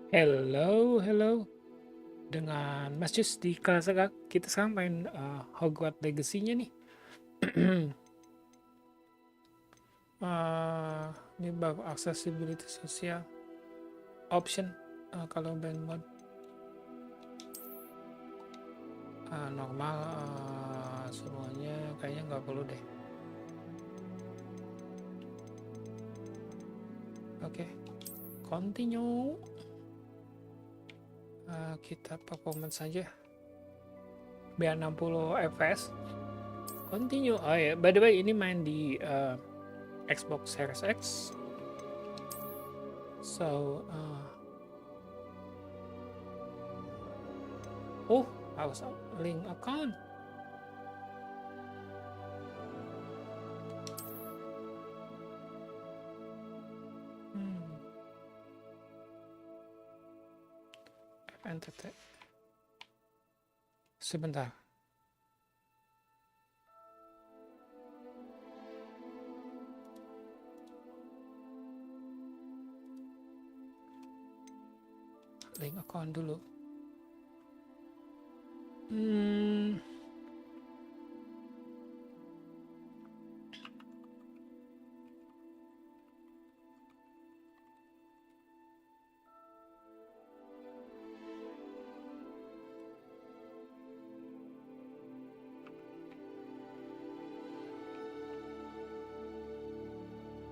Hello, hello. Dengan Mas Jus di kelas kita sekarang main Hogwart Legacy-nya nih. Ini bab accessibility sosial option kalau band mode normal semuanya kayaknya nggak perlu deh. Oke, continue. Kita performance saja biar 60 fps. Continue. Oh ya, by the way ini main di Xbox Series X. So harus link account. FNTT. Sebentar. Link account dulu.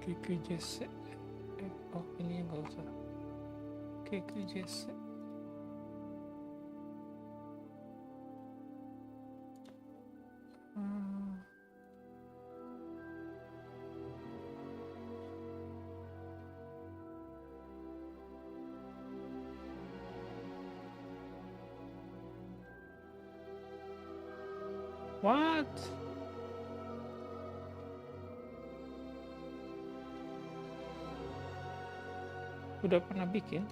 QQJC. Oh, ini yang nggak usah. QQJC. What? Udah pernah bikin?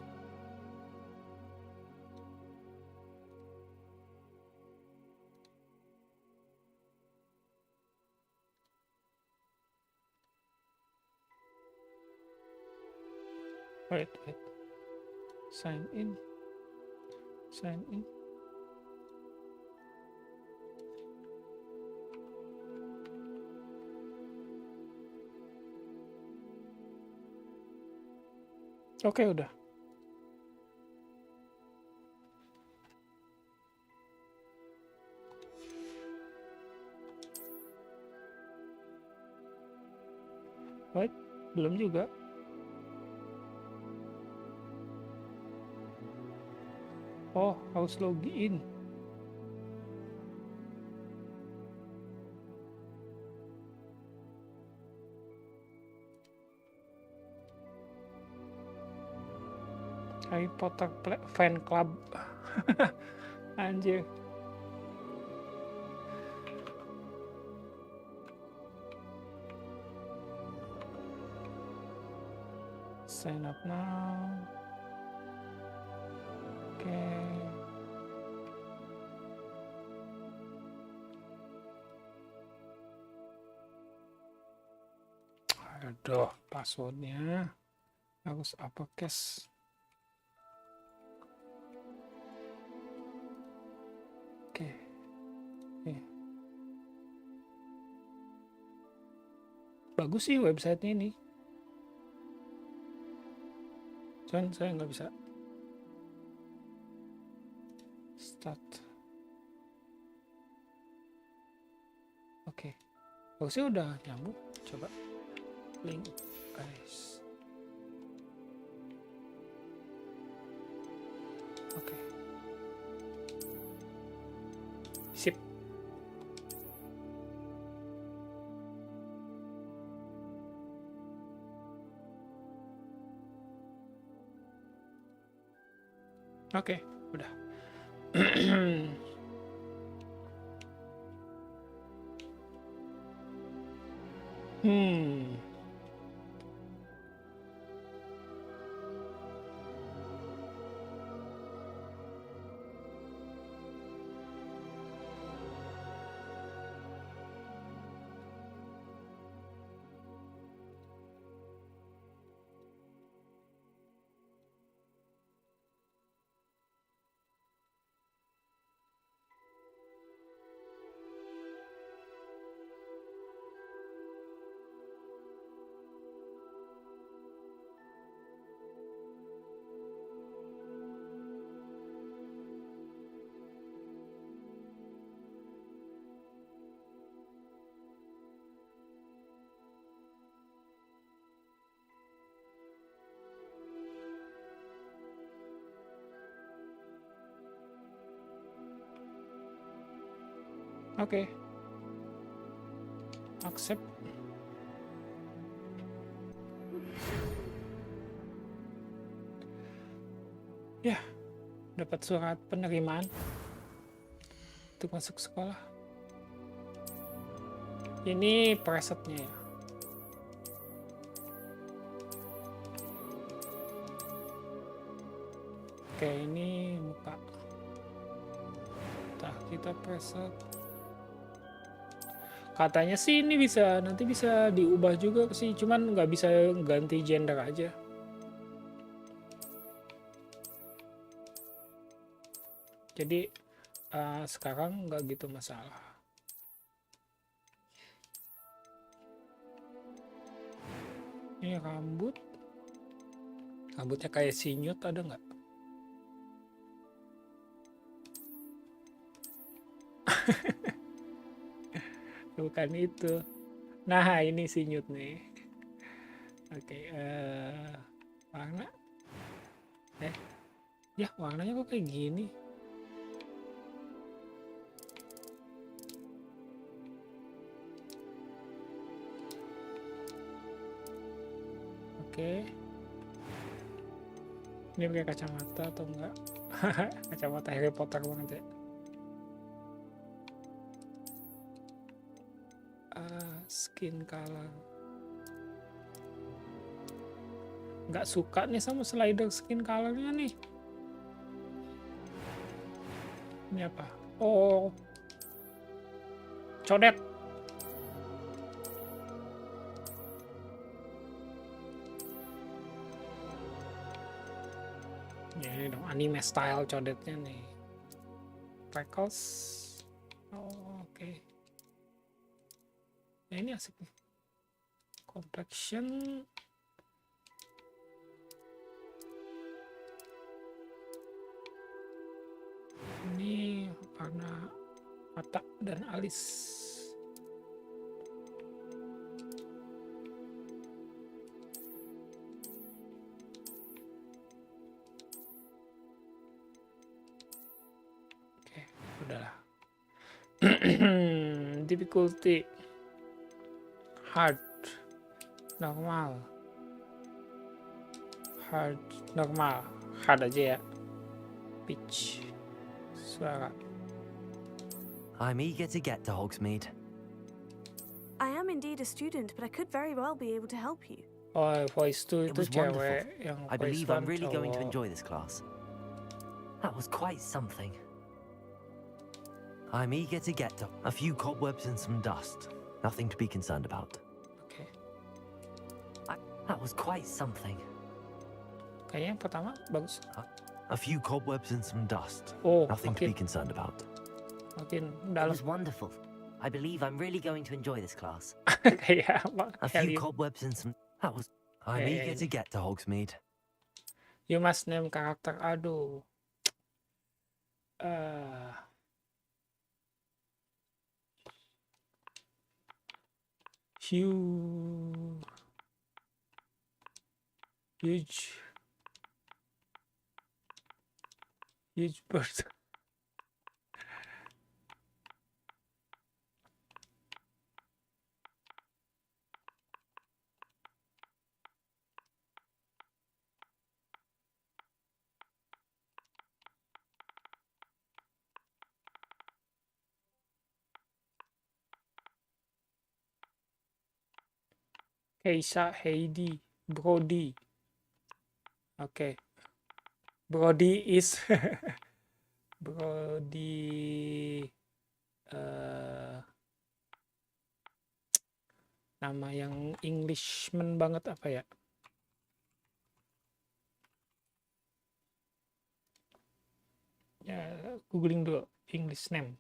Wait. Sign in. Oke, udah. Wait, belum juga. Oh, harus login. Harry Potter fan club. Anjir. Sign up now. Oke. Aduh, passwordnya harus uppercase. Oke. Bagus sih websitenya ini. Cuman saya nggak bisa start. Oke. Bagusnya udah nyambung. Coba link guys. Oke. Sip. Oke, udah. Oke. Accept. Ya, dapat surat penerimaan untuk masuk sekolah. Ini presetnya ya. Oke, ini muka. Kita preset. Katanya sih ini nanti bisa diubah juga sih, cuman nggak bisa ganti gender aja. Jadi sekarang nggak gitu masalah. Ini rambutnya kayak sinyut, ada nggak? Bukan itu. Nah, ini sinyut nih. Oke, warna. Ya warnanya kok kayak gini. Oke. Ini pakai kacamata atau enggak? Kacamata Harry Potter banget ya. Skin color. Nggak suka nih sama slider skin colornya nih. Ini apa? Oh, codet. Ya, ini dong anime style codetnya nih. Freckles. Oh, oke. Ya, ini asik nih. Complexion. Ini warna mata dan alis. Oke, udahlah. Difficulty hard, normal, hard, normal, hard aja ya. Pitch, suara. I'm eager to get to Hogsmeade. I am indeed a student, but I could very well be able to help you. Oh, voice 2 It itu was wonderful. cewek, yang I voice believe 1 I'm really going to cowok. enjoy this class. That was quite something. I'm eager to get to a few cobwebs and some dust. Nothing to be concerned about. Oke. That was quite something. Kayaknya yang pertama bagus. A few cobwebs and some dust. Oh, Nothing to be concerned about. makin It dalam. was wonderful. I believe I'm really going to enjoy this class. Kayak apa? A few cobwebs and some... That was... I'm eager to get to Hogsmeade. You must name karakter. Aduh. Huge bird. Keisha, Heidi, Brody. Oke. Brody is Brody nama yang Englishman banget apa ya? Ya, googling dulu English name.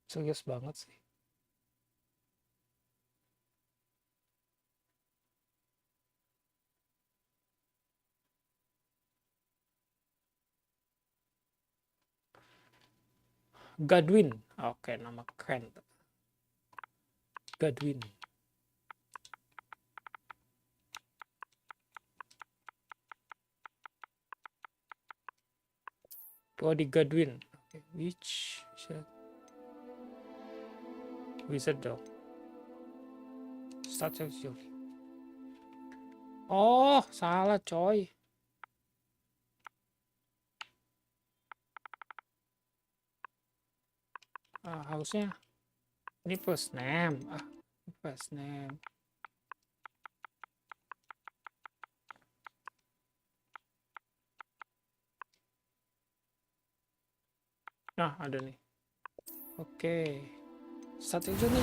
Serius banget sih. Godwin. Oke, nama keren. Godwin. Brody Godwin. Okay. Which Wizard dong. Start sexually. Oh, salah coy. Harusnya ini first name. First name. Nah, ada nih. Oke. Start sexually.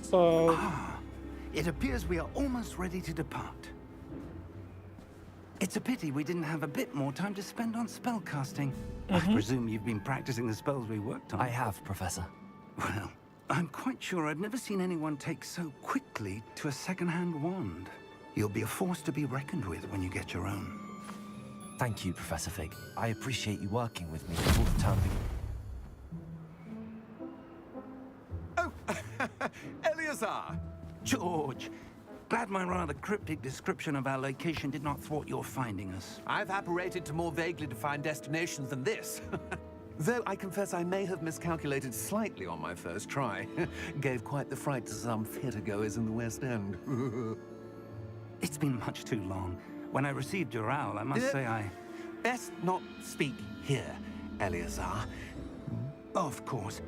So, It appears we are almost ready to depart. It's a pity we didn't have a bit more time to spend on spellcasting. I presume you've been practicing the spells we worked on. I have, Professor. Well, I'm quite sure I've never seen anyone take so quickly to a second-hand wand. You'll be a force to be reckoned with when you get your own. Thank you, Professor Fig. I appreciate you working with me before the term begins. Oh, Eleazar! George, glad my rather cryptic description of our location did not thwart your finding us. I've apparated to more vaguely defined destinations than this. Though I confess I may have miscalculated slightly on my first try. Gave quite the fright to some theatre-goers in the West End. It's been much too long. When I received your owl, I must say I... Best not speak here, Eleazar. Of course.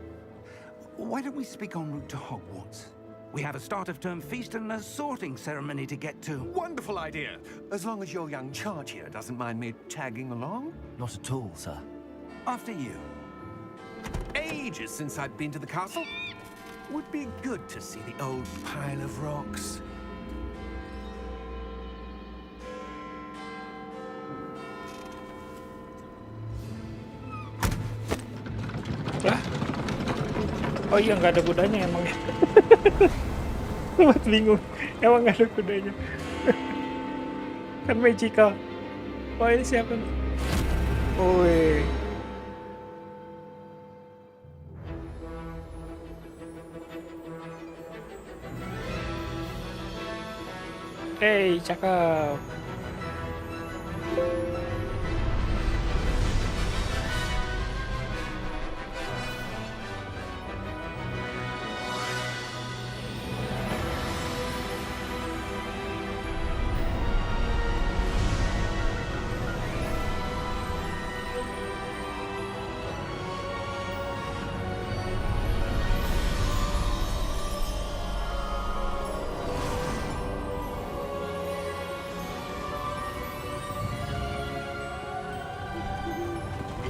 Why don't we speak en route to Hogwarts? We have a start-of-term feast and a sorting ceremony to get to. Wonderful idea! As long as your young charge here doesn't mind me tagging along. Not at all, sir. After you. Ages since I'd been to the castle. Would be good to see the old pile of rocks. Lah. Oh iya, nggak ada kudanya emang. Sempat bingung. Emang nggak ada kudanya. Kan magical. Oh, ini siapa nih? Woi. Hey, cakep.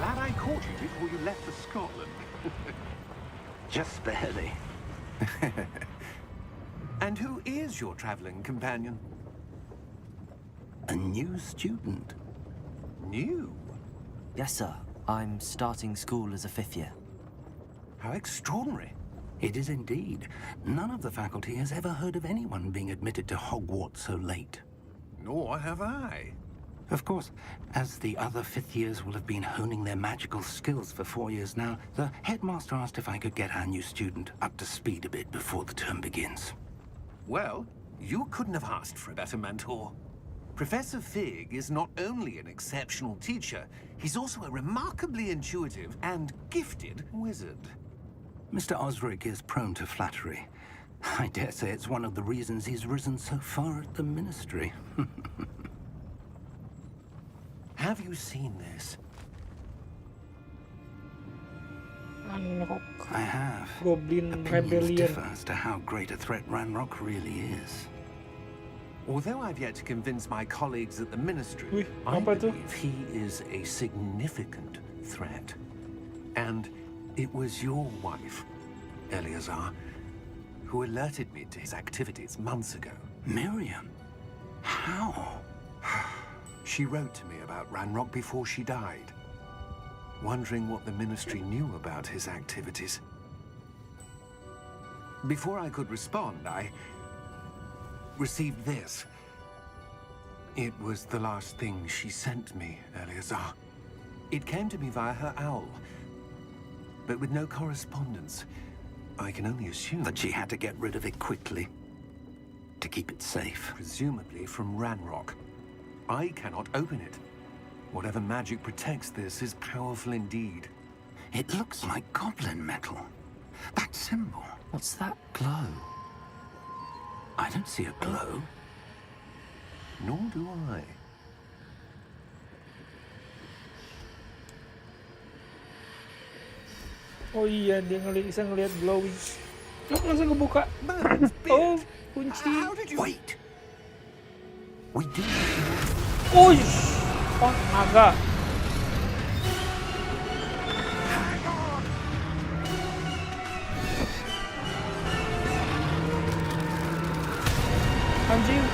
Glad I caught you before you left for Scotland. Just barely. And who is your traveling companion? A new student. New? Yes, sir. I'm starting school as a 5th year. How extraordinary. It is indeed. None of the faculty has ever heard of anyone being admitted to Hogwarts so late. Nor have I. Of course, as the other 5th years will have been honing their magical skills for 4 years now, the headmaster asked if I could get our new student up to speed a bit before the term begins. Well, you couldn't have asked for a better mentor. Professor Fig is not only an exceptional teacher, he's also a remarkably intuitive and gifted wizard. Mr. Osric is prone to flattery. I dare say it's one of the reasons he's risen so far at the Ministry. Have you seen this? Ranrock. I have. Goblin Opinions Rebellion. differ as to how great a threat Ranrock really is. Although I've yet to convince my colleagues at the Ministry, Wih, I apa tuh? believe he is a significant threat. And it was your wife, Eleazar, who alerted me to his activities months ago. Miriam? How? She wrote to me about Ranrock before she died, wondering what the Ministry knew about his activities. Before I could respond, I received this. It was the last thing she sent me, Eleazar. It came to me via her owl, but with no correspondence. I can only assume That she had to get rid of it quickly to keep it safe. presumably from Ranrock. I cannot open it. Whatever magic protects this is powerful indeed. It looks like goblin metal. That symbol. What's that glow? I don't see a glow. Nor do I. Oh iya, dia bisa ngelihat glowing. Langsung kebuka. Oh, kunci. How did you... Wait! We do... Oh, oh, naga. Anjing.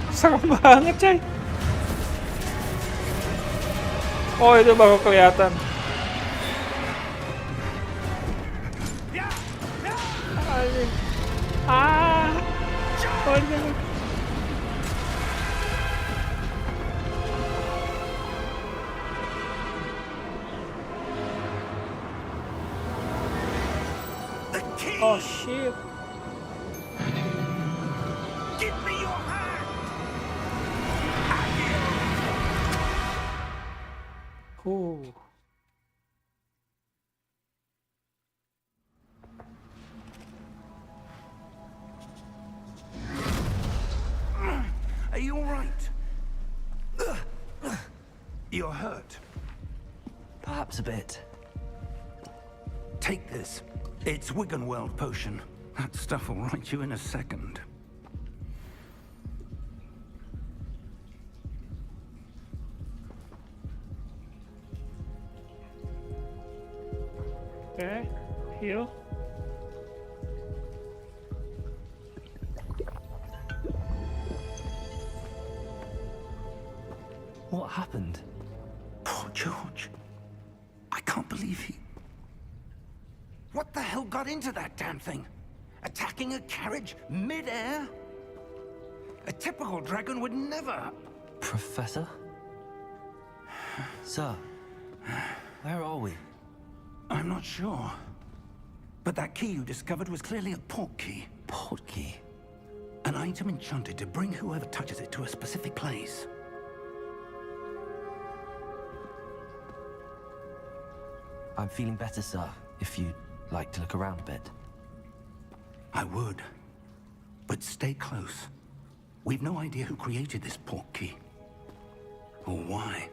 Serem banget, coy. Oh, itu baru kelihatan. Anjing. Ah. Oh, jangan. Oh, shit. Give me your hand! Ooh. Are you all right? You're hurt. Perhaps a bit. Take this. It's Wiggenweld potion. That stuff will right you in a second. Okay, heal. What happened? Poor George. I can't believe he... What the hell got into that damn thing? Attacking a carriage mid-air? A typical dragon would never... Professor? Sir, where are we? I'm not sure. But that key you discovered was clearly a port key. Port key? An item enchanted to bring whoever touches it to a specific place. I'm feeling better, sir, if you'd like to look around a bit. I would. But stay close. We've no idea who created this port key. Or why.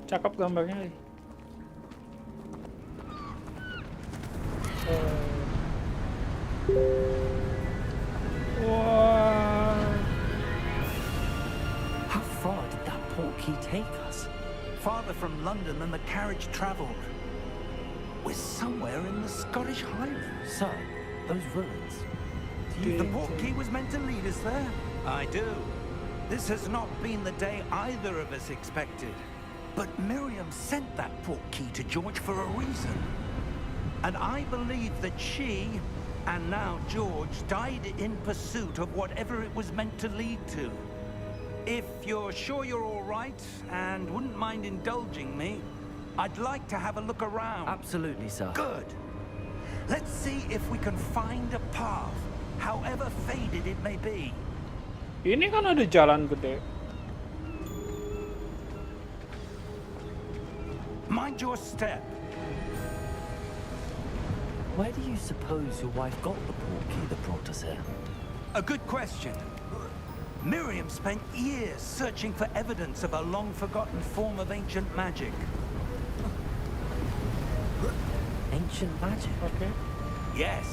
Cakep gambarnya. Wow. How far did that port key take us? Farther from London than the carriage traveled. We're somewhere in the Scottish Highlands. Sir, those ruins. The port key was meant to lead us there. I do. This has not been the day either of us expected. But Miriam sent that port key to George for a reason. And I believe that she, and now George, died in pursuit of whatever it was meant to lead to. If you're sure you're all right, and wouldn't mind indulging me, I'd like to have a look around. Absolutely, sir. Good. Let's see if we can find a path, however faded it may be. Ini kan ada jalan gede. Mind your step. Where do you suppose your wife got the port key that brought us here? A good question. Miriam spent years searching for evidence of a long-forgotten form of ancient magic. Ancient magic? Okay. Yes,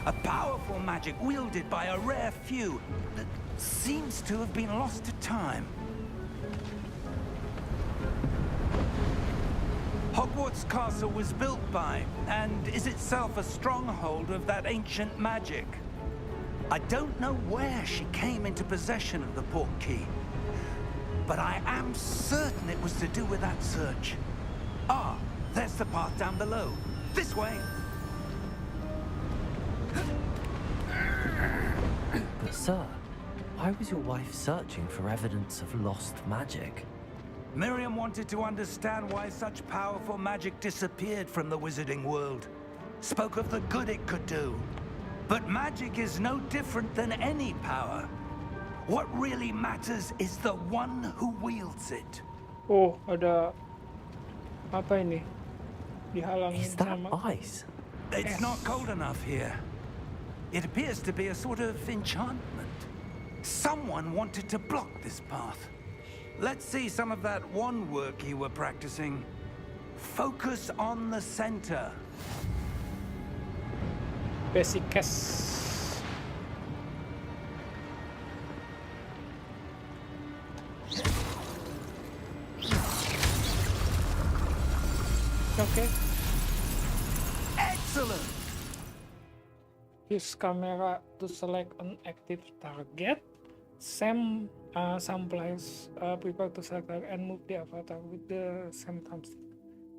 a powerful magic wielded by a rare few that seems to have been lost to time. Hogwart's castle was built by, and is itself a stronghold of that ancient magic. I don't know where she came into possession of the port key, but I am certain it was to do with that search. Ah, there's the path down below. This way. But sir, why was your wife searching for evidence of lost magic? Miriam wanted to understand why such powerful magic disappeared from the wizarding world. Spoke of the good it could do. But magic is no different than any power. What really matters is the one who wields it. Oh, ada apa ini? Dihalangin Is that sama ice? It's Yes. not cold enough here. It appears to be a sort of enchantment. Someone wanted to block this path. Let's see some of that wand work you were practicing. Focus on the center. basic cast. Okay. Excellent! Use camera to select an active target. Some players prefer to select and move the avatar with the same thumbstick.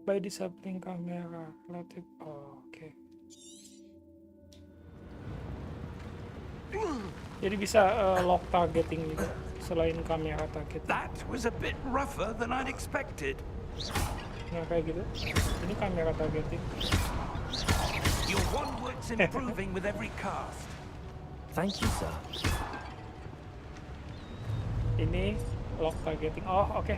By disabling camera, let it. Oh, okay. Jadi bisa lock targeting juga selain kamera target. That was a bit rougher than I'd expected. Nah kayak gitu. Ini kamera targeting. Your wand work's improving with every cast. Thank you, sir. Ini lock targeting. Oh oke.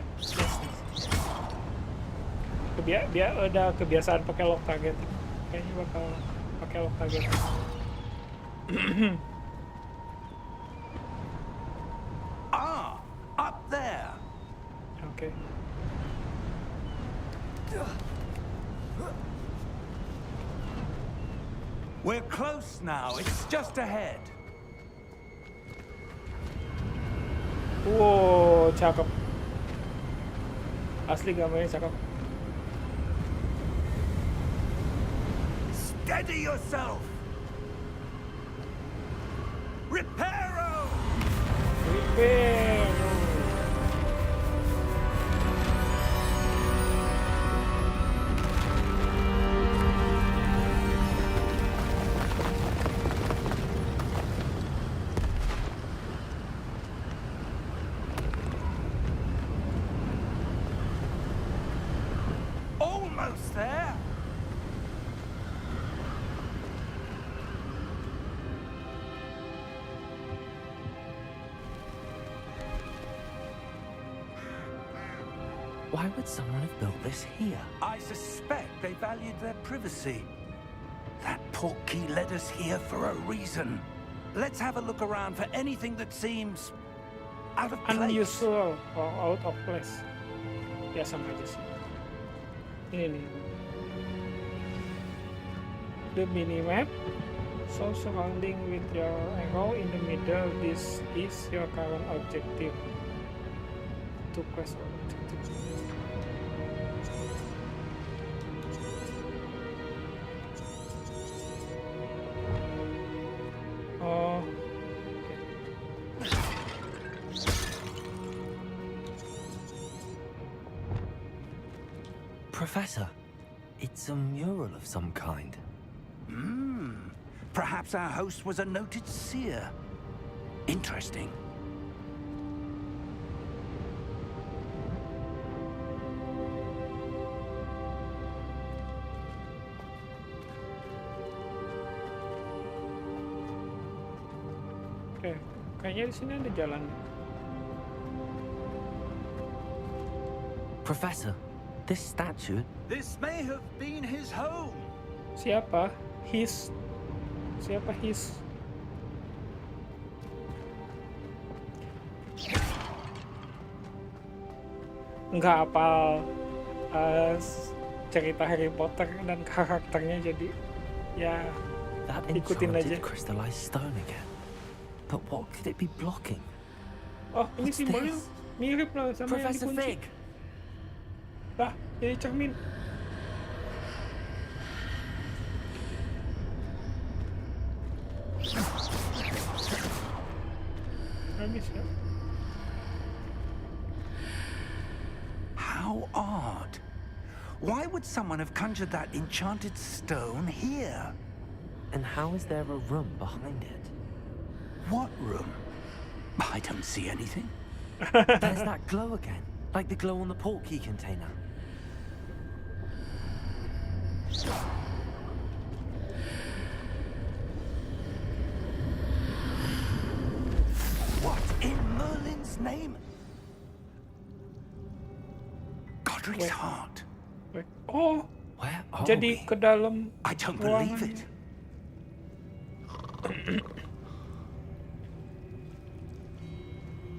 Biar udah kebiasaan pakai lock targeting. Kayaknya bakal pakai lock targeting. Up there. Oke. We're close now. It's just ahead. Wow, cakep. Asli gambarnya cakep. Steady yourself. Reparo! Repair. Almost there. Why would someone have built this here? I suspect they valued their privacy. That portkey led us here for a reason. Let's have a look around for anything that seems out of place. Unusual or out of place. Ya sama aja sih. Ini nih. The minimap. So surrounding with your arrow in the middle, this is your current objective. To quest objective. Oh. Professor, it's a mural of some kind. Perhaps our host was a noted seer. Interesting. Oke, kayaknya di sini ada jalan. Professor, this statue. This may have been his home. Siapa? Siapa his? Nggak hafal cerita Harry Potter dan karakternya, jadi ya That ikutin aja. enchanted crystallized stone again. But what could it be blocking? Oh, ini What's simbolnya this? mirip lah sama yang Professor dikunci. Fig! Lah, jadi cermin. Habis ya. How odd. Why would someone have conjured that enchanted stone here? And how is there a room behind it? What room? I don't see anything. There's that glow again. Like the glow on the portkey container. What in Merlin's name? Godric's Wait. heart. Oh, Where are jadi we? ke dalam I don't believe ruangan. it.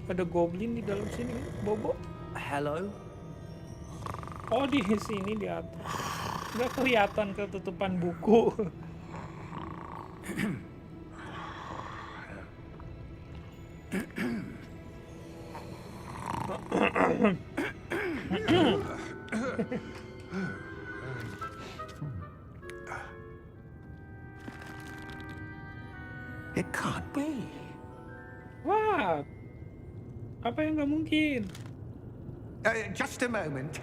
Ada goblin di dalam sini, Bobo. Hello? Oh, di sini di atas. Nggak kelihatan ketutupan buku. It can't be. Wah, apa yang nggak mungkin? Just a moment.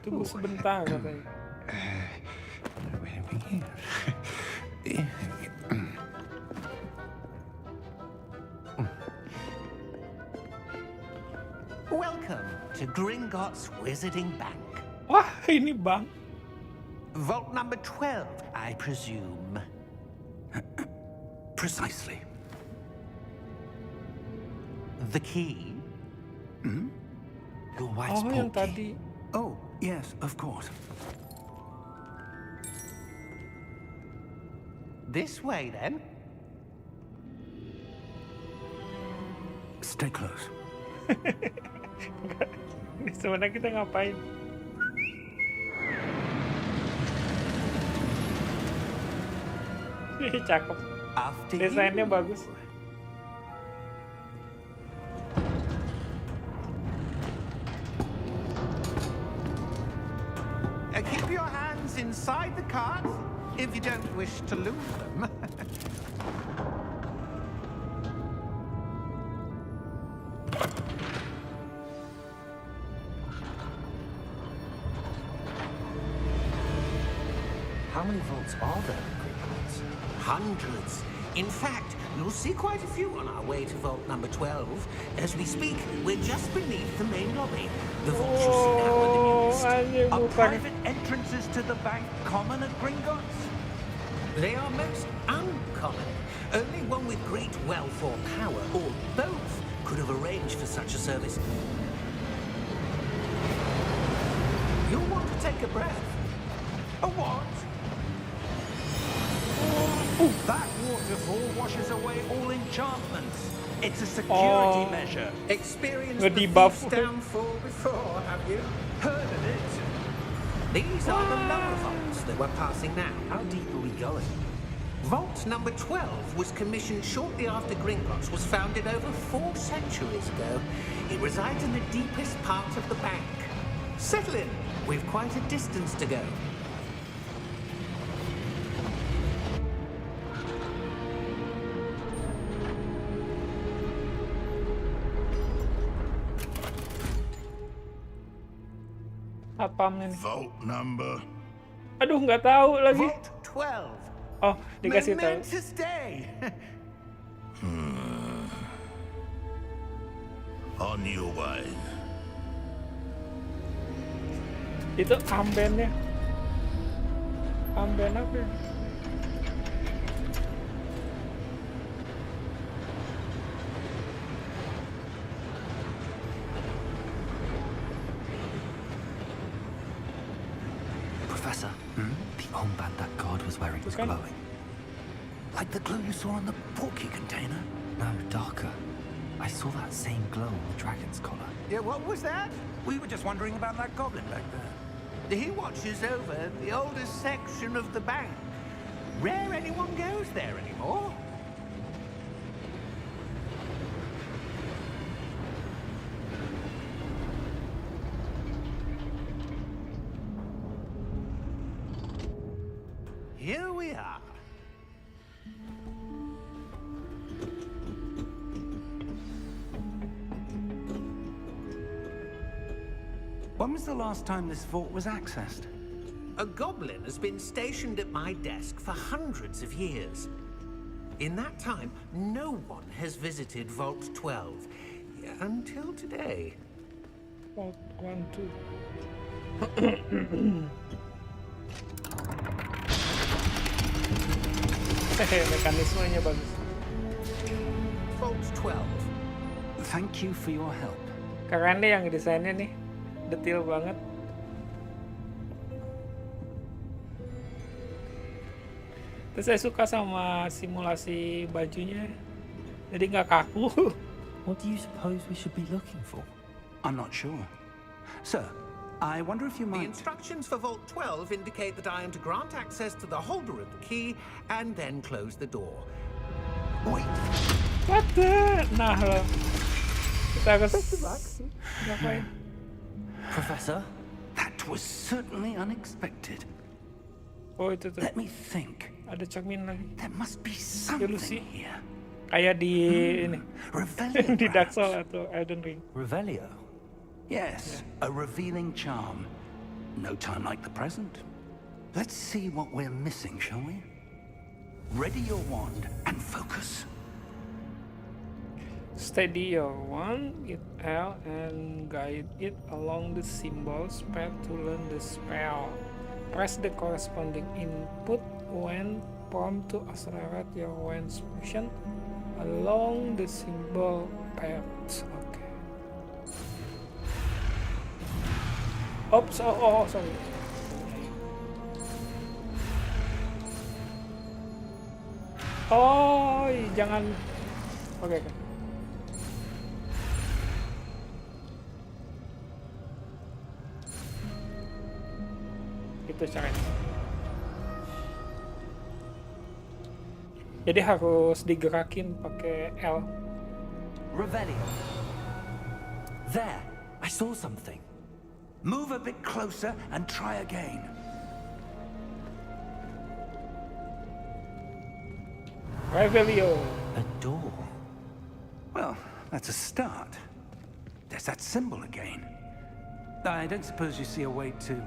Tunggu sebentar katanya. Welcome to Gringotts Wizarding Bank. Wah, ini bang. Vault number 12, I presume. Precisely. The key? Your wife's Oh, yang portkey. tadi. Oh, yes, of course. This way, then. Stay close. Sebenarnya kita ngapain? Ih, cakep. After Desainnya you. bagus. Keep your hands inside the cart if you don't wish to lose them. How many vaults are there in Gringotts? Hundreds. In fact, you'll see quite a few on our way to vault number 12. As we speak, we're just beneath the main lobby. The vault you see now are the Oh, newest. anjir Are bukan. private entrances to the bank common at Gringotts? They are most uncommon. Only one with great wealth or power, or both, could have arranged for such a service. You'll want to take a breath. A what? That waterfall washes away all enchantments. It's a security Oh. measure. Experienced The the debuff. thief's downfall before, have you? Heard of it? These are the lower vaults that we're passing now. How deep are we going? Vault number 12 was commissioned shortly after Gringotts was founded over 4 centuries ago. It resides in the deepest part of the bank. Settle in. We've quite a distance to go. Apamnya nih. Vault number. Aduh, nggak tahu lagi. Vault 12. Oh, dikasih tahu. Momentous day. On your way. Itu ambennya. Amben apa ya? Professor, the armband that guard was wearing was Bukan. glowing. Like the glue you saw on the portkey container? No, darker. I saw that same glow on the dragon's collar. Yeah, what was that? We were just wondering about that goblin back there. He watches over the oldest section of the bank. Rare anyone goes there anymore. Here we are. When was the last time this vault was accessed? A goblin has been stationed at my desk for hundreds of years. In that time, no one has visited Vault 12. Until today. Vault 1, 2. Mekanismenya bagus. Vault 12. Thank you for your help. Keren deh yang desainnya nih. Detail banget. Terus saya suka sama simulasi bajunya. Jadi nggak kaku. What do you suppose we should be looking for? I'm not sure. Sir, I wonder if you The might... instructions for Vault 12 indicate that I am to grant access to the holder of the key and then close the door. Wait. What the? Nah loh. Kita harus ngapain? Professor? That was certainly unexpected. Oh itu tuh. Let me think. Ada cermin lagi. There must be Ilusi. something here. Kayak di ini. Revelio, Di Dark perhaps? Souls atau Elden Ring. Revelio? Yes, a revealing charm. No time like the present. Let's see what we're missing, shall we? Ready your wand and focus. Steady your wand, hit L and guide it along the symbol's path to learn the spell. Press the corresponding input when prompted to accelerate your wand's motion along the symbol path. Okay. Oops, oh, sorry. Oh, jangan. Oke. Itu caranya. Jadi harus digerakin pakai L. Revelio. There! I saw something. Move a bit closer and try again. Revelio. A door. Well, that's a start. There's that symbol again. I don't suppose you see a way to...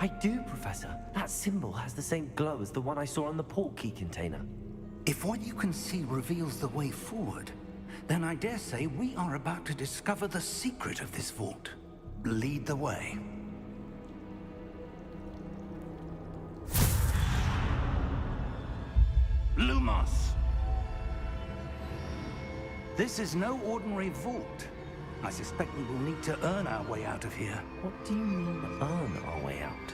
I do, Professor. That symbol has the same glow as the one I saw on the port key container. If what you can see reveals the way forward, then I dare say we are about to discover the secret of this vault. Lead the way. Lumos! This is no ordinary vault. I suspect we will need to earn our way out of here. What do you mean, earn our way out?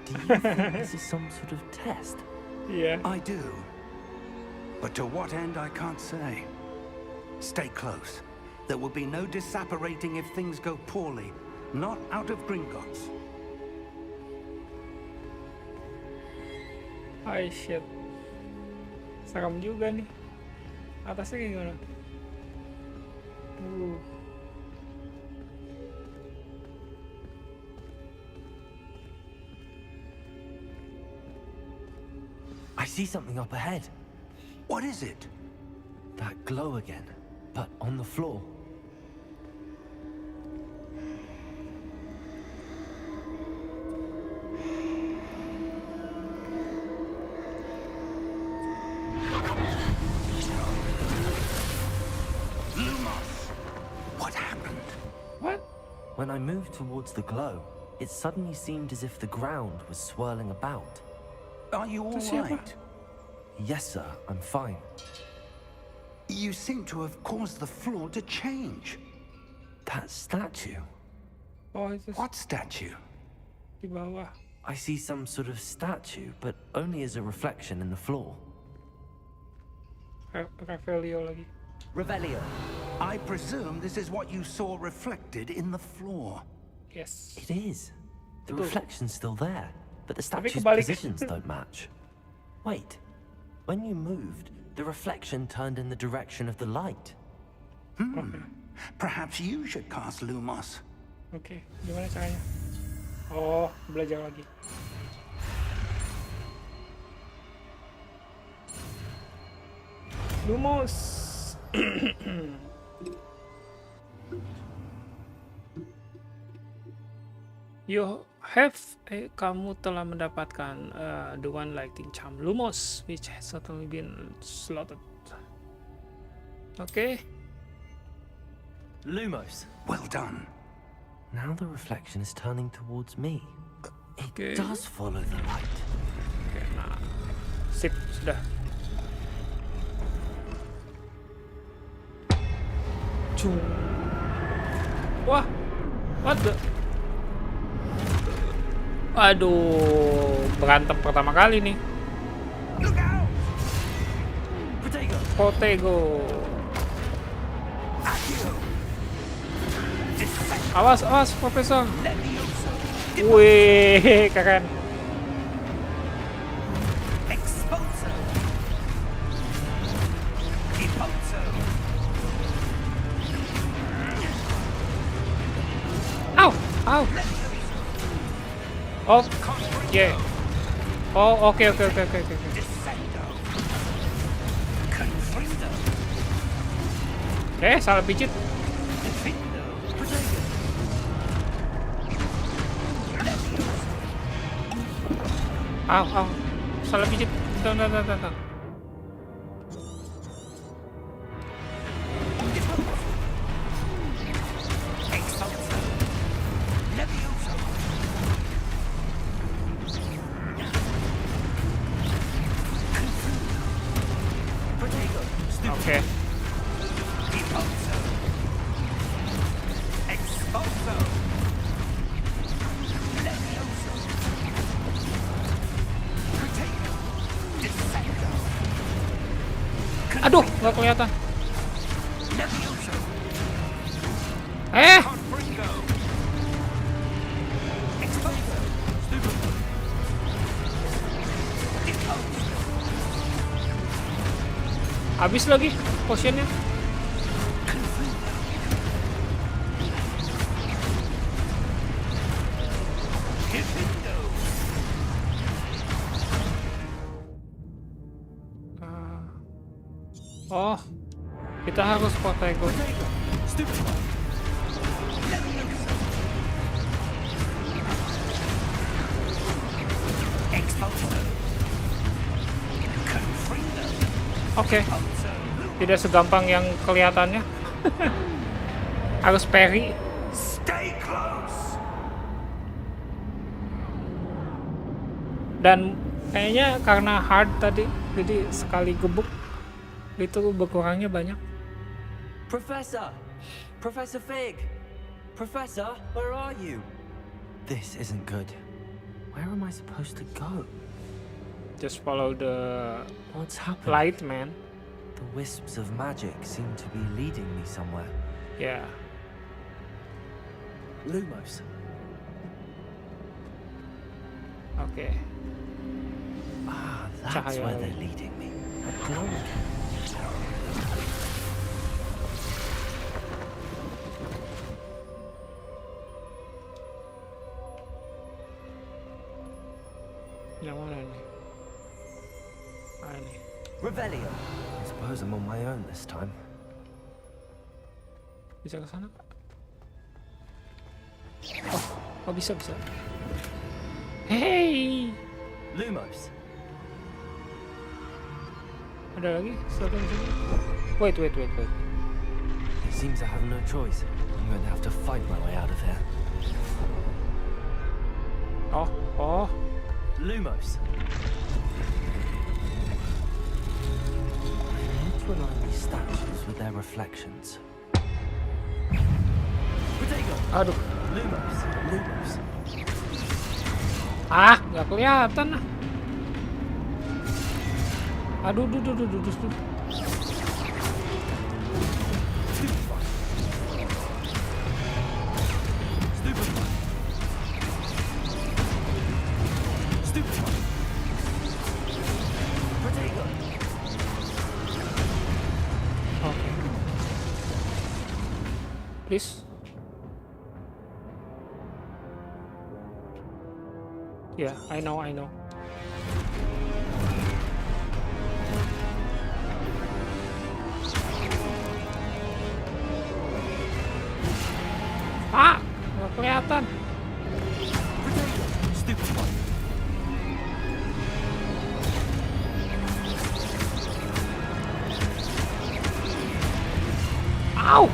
Do you think this is some sort of test? Iya. I do. But to what end, I can't say. Stay close. There will be no disapparating if things go poorly. Not out of Gringotts. Hai shit. Serem juga nih. Atasnya gimana? I see something up ahead. What is it? That glow again, but on the floor. Lumos! What happened? What? When I moved towards the glow, it suddenly seemed as if the ground was swirling about. Are you all Siapa? right? Yes, sir, I'm fine. You seem to have caused the floor to change. That statue. Oh, itu What statue? di bawah. I see some sort of statue, but only as a reflection in the floor. Revelio lagi. Revelio. I presume this is what you saw reflected in the floor. Yes. It is. The Betul. reflection's still there, but the Tapi statue's kebalik. positions don't match. Wait. When you moved, the reflection turned in the direction of the light. Perhaps you should cast Lumos. Oke, gimana caranya? Oh, belajar lagi. Lumos. You have kamu telah mendapatkan the one lighting charm Lumos, which has certainly been slotted. Oke. Lumos. Well done. Now the reflection is turning towards me. It Okay. does follow the light. Oke, nah. Sip, sudah. Cung. Wah, what the? Aduh, berantem pertama kali nih. Protego. Awas, awas, Profesor. Wih, keren. Au, au. Oh, yeah. Oh, oke. Salah pijit. Au. Salah pijit. Bentar. Oke. Aduh, nggak kelihatan. Habis lagi potionnya. Oh, kita harus protego. Oke. Tidak segampang yang kelihatannya. Harus parry. Dan kayaknya karena hard tadi, jadi sekali gebuk itu berkurangnya banyak. Professor Fig! Professor, where are you? This isn't good. Where am I supposed to go? Just follow the What's happening? light, man. The wisps of magic seem to be leading me somewhere. Yeah. Lumos. Oke. That's Cahaya. where they're leading me. A glowing. Yang mana nih? Ini. Revelio. I suppose I'm on my own this time. Bisa ke sana? Oh, bisa. Hey! Lumos. Ada lagi? Satu di sini. Wait. It seems I have no choice. I'm going to have to fight my way out of here. Oh. Lumos. I need to align these statues with their reflections. Protego. Aduh. Lumos. Nggak kelihatan lah. Aduh. Oke. Please. Yeah, I know. Nggak kelihatan. Au!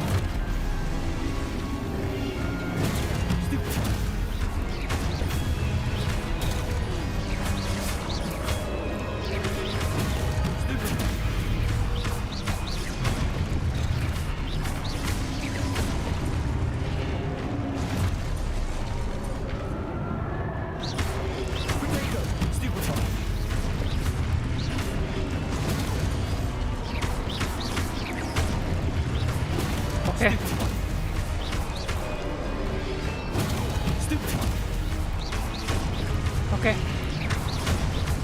Oke. Oke.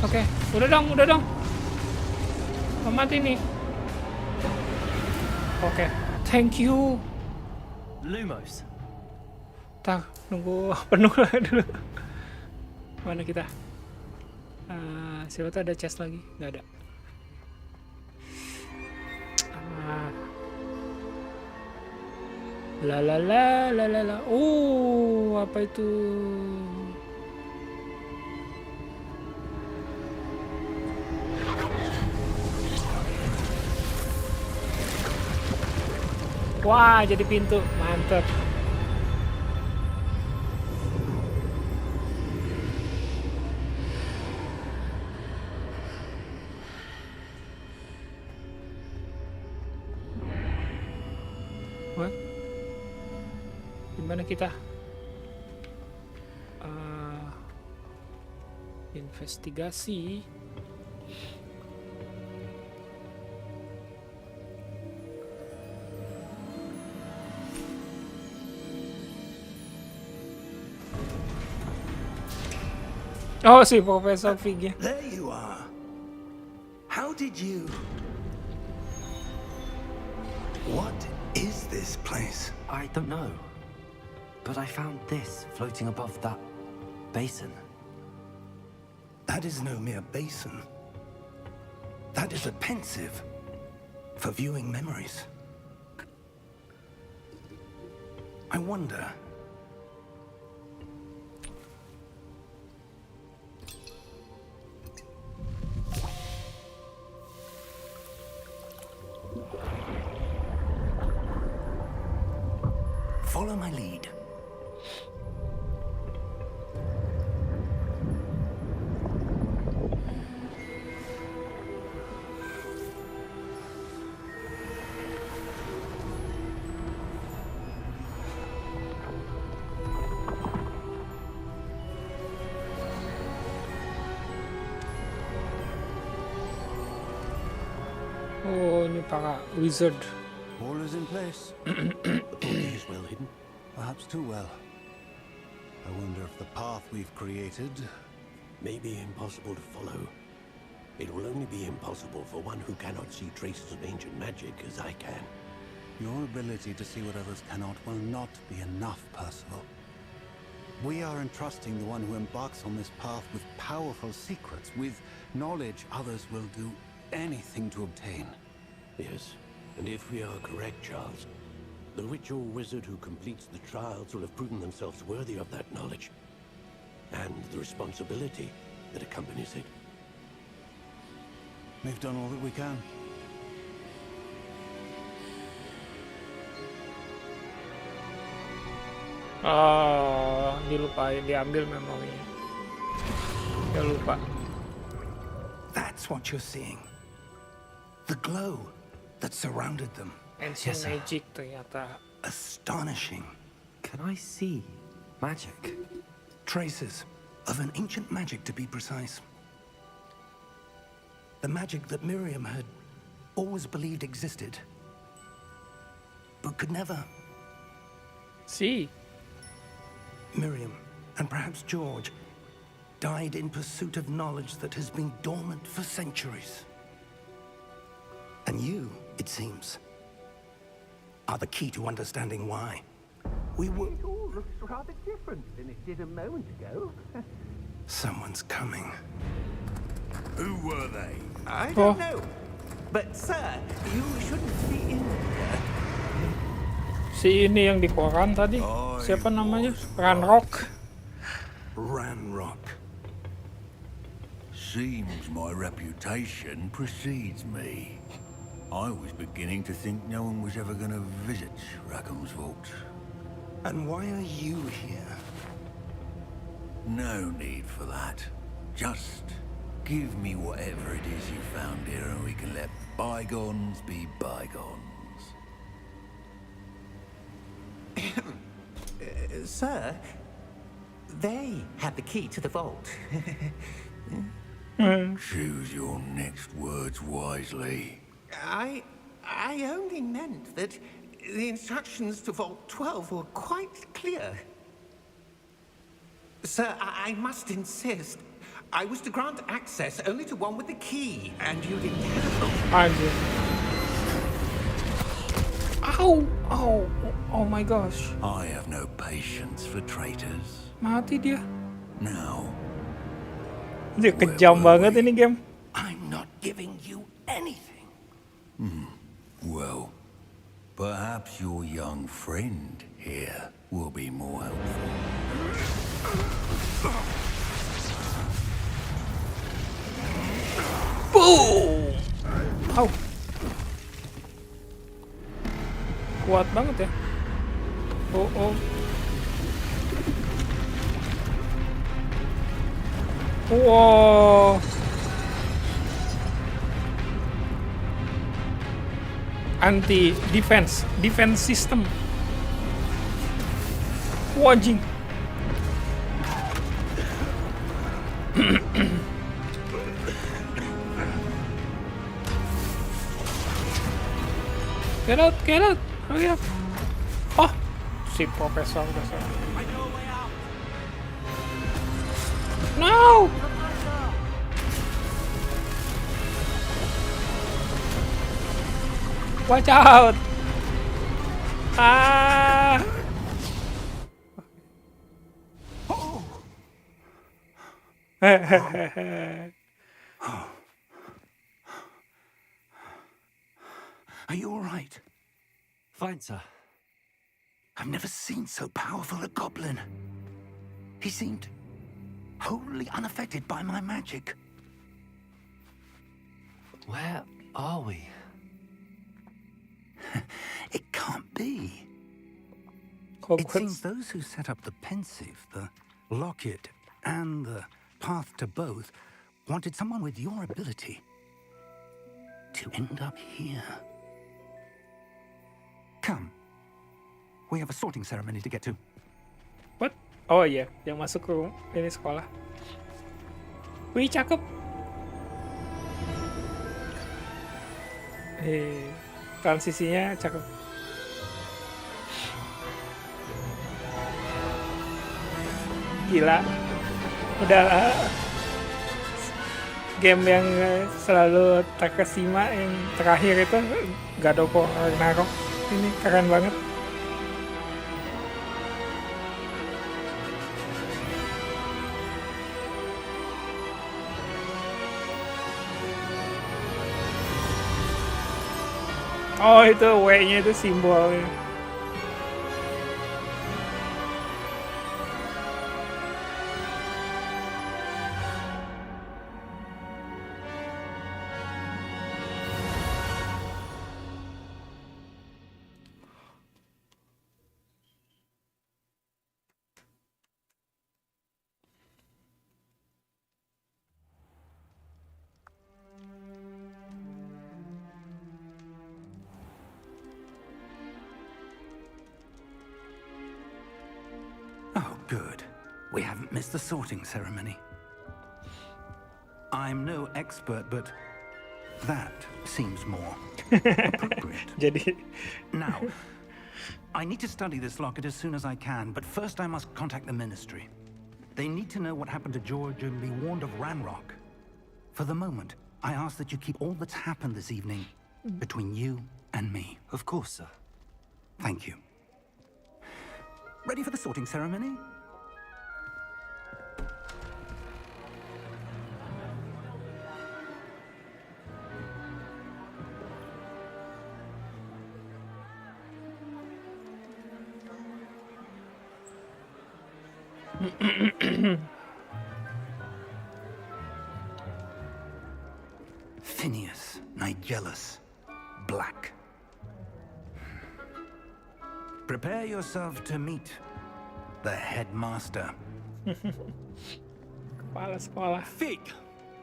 Oke, udah dong. Mau mati nih. Oke, thank you. Lumos. Tar, nunggu penuh lah dulu. Mana kita? Siapa tuh ada chest lagi? Nggak ada. La. Oh, apa itu? Wah, jadi pintu. Mantap. What? Gimana kita? Investigasi. Oh, si Profesor Fig ya. There you are. How did you... What is this place? I don't know. But I found this floating above that basin. That is no mere basin. That is a pensive for viewing memories. I wonder... Follow my lead. Oh, ini para wizard. All is in place. The body is well hidden, perhaps too well. I wonder if the path we've created May be impossible to follow. It will only be impossible for one who cannot see traces of ancient magic as I can. Your ability to see what others cannot will not be enough, Percival. We are entrusting the one who embarks on this path with powerful secrets, with knowledge others will do anything to obtain. Yes, and if we are correct, Charles, the witch or wizard who completes the trials will have proven themselves worthy of that knowledge, and the responsibility that accompanies it. We've done all that we can. Diambil memorinya. Dia lupa. That's what you're seeing. The glow that surrounded them. Ancient Yes, sir. magic ternyata. Astonishing. Can I see magic? Traces of an ancient magic, to be precise. The magic that Miriam had always believed existed, but could never. See. Miriam, and perhaps George, died in pursuit of knowledge that has been dormant for centuries. And you, it seems, are the key to understanding why. We were... It all looks rather different than it did a moment ago. Someone's coming. Who were they? I don't know. But, sir, you shouldn't be in here. Si ini yang di koran tadi. Siapa namanya? Ranrock. Ranrock. Seems my reputation precedes me. I was beginning to think no one was ever going to visit Rackham's vault. And why are you here? No need for that. Just give me whatever it is you found here and we can let bygones be bygones. Sir, they had the key to the vault. Choose your next words wisely. I only meant that The instructions to Vault 12 were quite clear. Sir, I must insist. I was to grant access only to one with the key, and you didn't have... Anjir. Ow! Oh, oh my gosh. I have no patience for traitors. Mati dia. Now, Dia kejam banget ini game. I'm not giving you anything. well, perhaps your young friend here will be more helpful. Boom! Au. Kuat banget ya. Oh, oh. Wow. Anti defense system. Wajing. Get out, hurry up. Oh, si profesor. No! Watch out! Ah! Are you all right? Fine, sir. I've never seen so powerful a goblin. He seemed wholly unaffected by my magic. Where are we? It can't be. It seems those who set up the pensive, the locket, and the path to both wanted someone with your ability to end up here. Come. We have a sorting ceremony to get to. What? Oh iya, yang masuk ke ini sekolah. Wih, cakep. Transisinya cakep. Gila. Udah game yang selalu Takashima yang terakhir itu God of War Ragnarok. Ini keren banget. Oh, itu W-nya itu simbolnya. Oh, good. We haven't missed the sorting ceremony. I'm no expert, but that seems more appropriate. Jadi Now, I need to study this locket as soon as I can, but first I must contact the Ministry. They need to know what happened to George and be warned of Ranrock. For the moment, I ask that you keep all that's happened this evening between you and me. Of course, sir. Thank you. Ready for the sorting ceremony? Phineas, Nigellus, Black. Prepare yourself to meet the headmaster. kepala sekolah. Fig,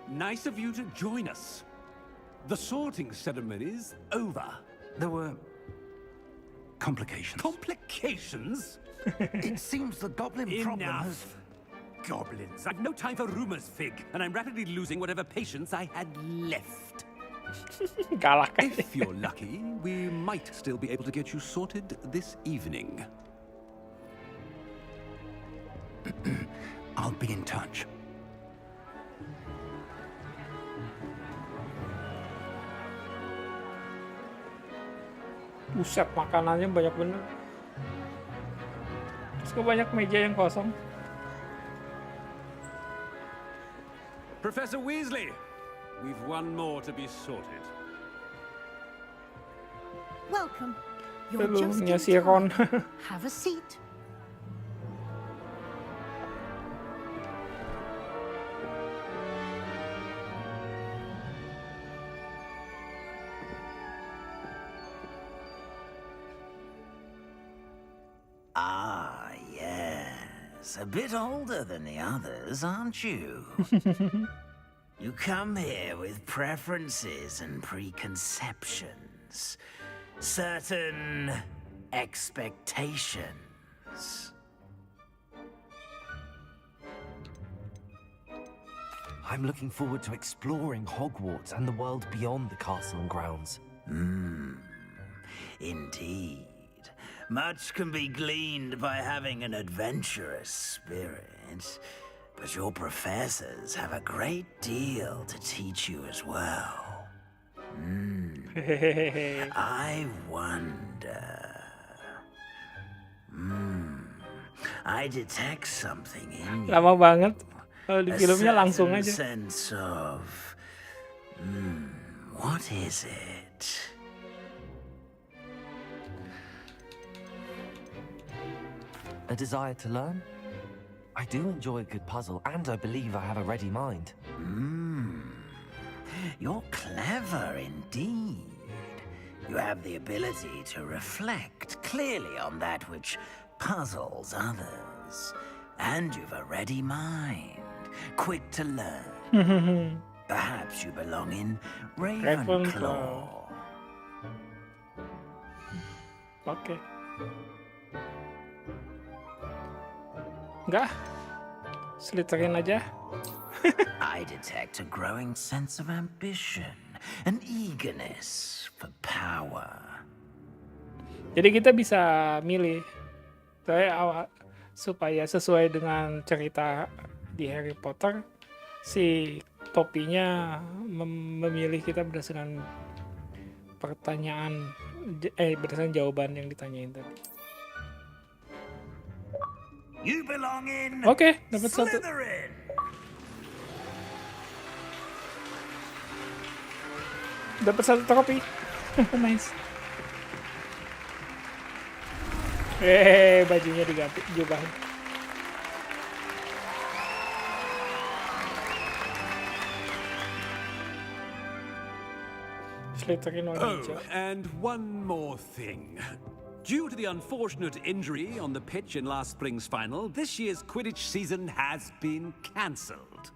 nice of you to join us. The sorting ceremony's over. There were complications. Complications? It seems the goblin problem has... Enough. Goblins. I've no time for rumors, Fig, and I'm rapidly losing whatever patience I had left. Galak. If you're lucky, we might still be able to get you sorted this evening. I'll be in touch. Buset, makanannya banyak bener. Terus kok banyak meja yang kosong. Professor Weasley, we've one more to be sorted. Welcome. You're just Belumnya in si Ron. time. Have a seat. Ah, yes. A bit older than the others, aren't you? You come here with preferences and preconceptions. Certain expectations. I'm looking forward to exploring Hogwarts and the world beyond the castle and grounds. Indeed. Much can be gleaned by having an adventurous spirit, but your professors have a great deal to teach you as well. I wonder. I detect something in you. Lama banget. Kalau di A filmnya langsung certain aja. sense of. What is it? A desire to learn? I do enjoy a good puzzle, and I believe I have a ready mind. You're clever indeed. You have the ability to reflect clearly on that which puzzles others. And you've a ready mind, quick to learn. Perhaps you belong in Ravenclaw. Oke. Enggak. Slytherin aja. I detect a growing sense of ambition, an eagerness for power. Jadi kita bisa milih supaya sesuai dengan cerita di Harry Potter, si topinya memilih kita berdasarkan pertanyaan, berdasarkan jawaban yang ditanyain tadi. You belong in Oke, dapat satu. Slytherin. Dapat satu trofi. Nice. Bajunya diganti, diubahin. Slytherin warna hijau. And one more thing. Due to the unfortunate injury on the pitch in last spring's final, this year's Quidditch season has been cancelled.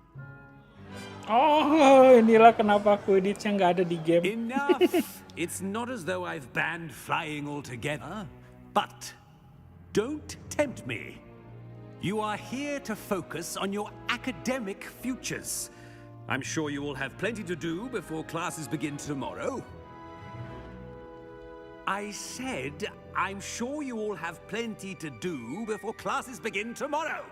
Oh, inilah kenapa Quidditch-nya nggak ada di game. Enough! It's not as though I've banned flying altogether, but don't tempt me. You are here to focus on your academic futures. I'm sure you will have plenty to do before classes begin tomorrow. I said, I'm sure you all have plenty to do before classes begin tomorrow.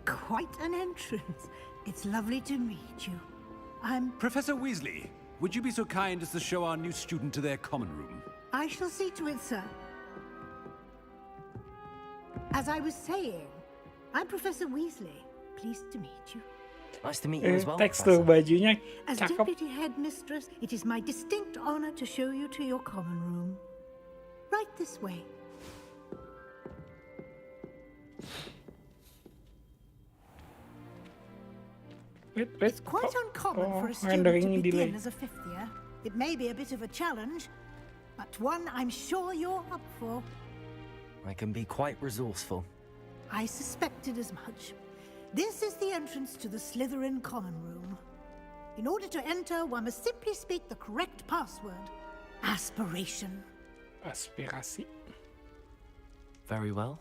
Quite an entrance. It's lovely to meet you. I'm... Professor Weasley, would you be so kind as to show our new student to their common room? I shall see to it, sir. As I was saying, I'm Professor Weasley. Pleased to meet you. Nice to meet you as well, Tekstur bajunya As cakep. Deputy Headmistress, it is my distinct honor to show you to your common room. Right this way. It's quite uncommon for a student to rendering begin delay. as a fifth year. It may be a bit of a challenge, but one I'm sure you're up for. I can be quite resourceful. I suspected as much. This is the entrance to the Slytherin common room. In order to enter, one must simply speak the correct password. Aspiration. Aspirasi. Very well.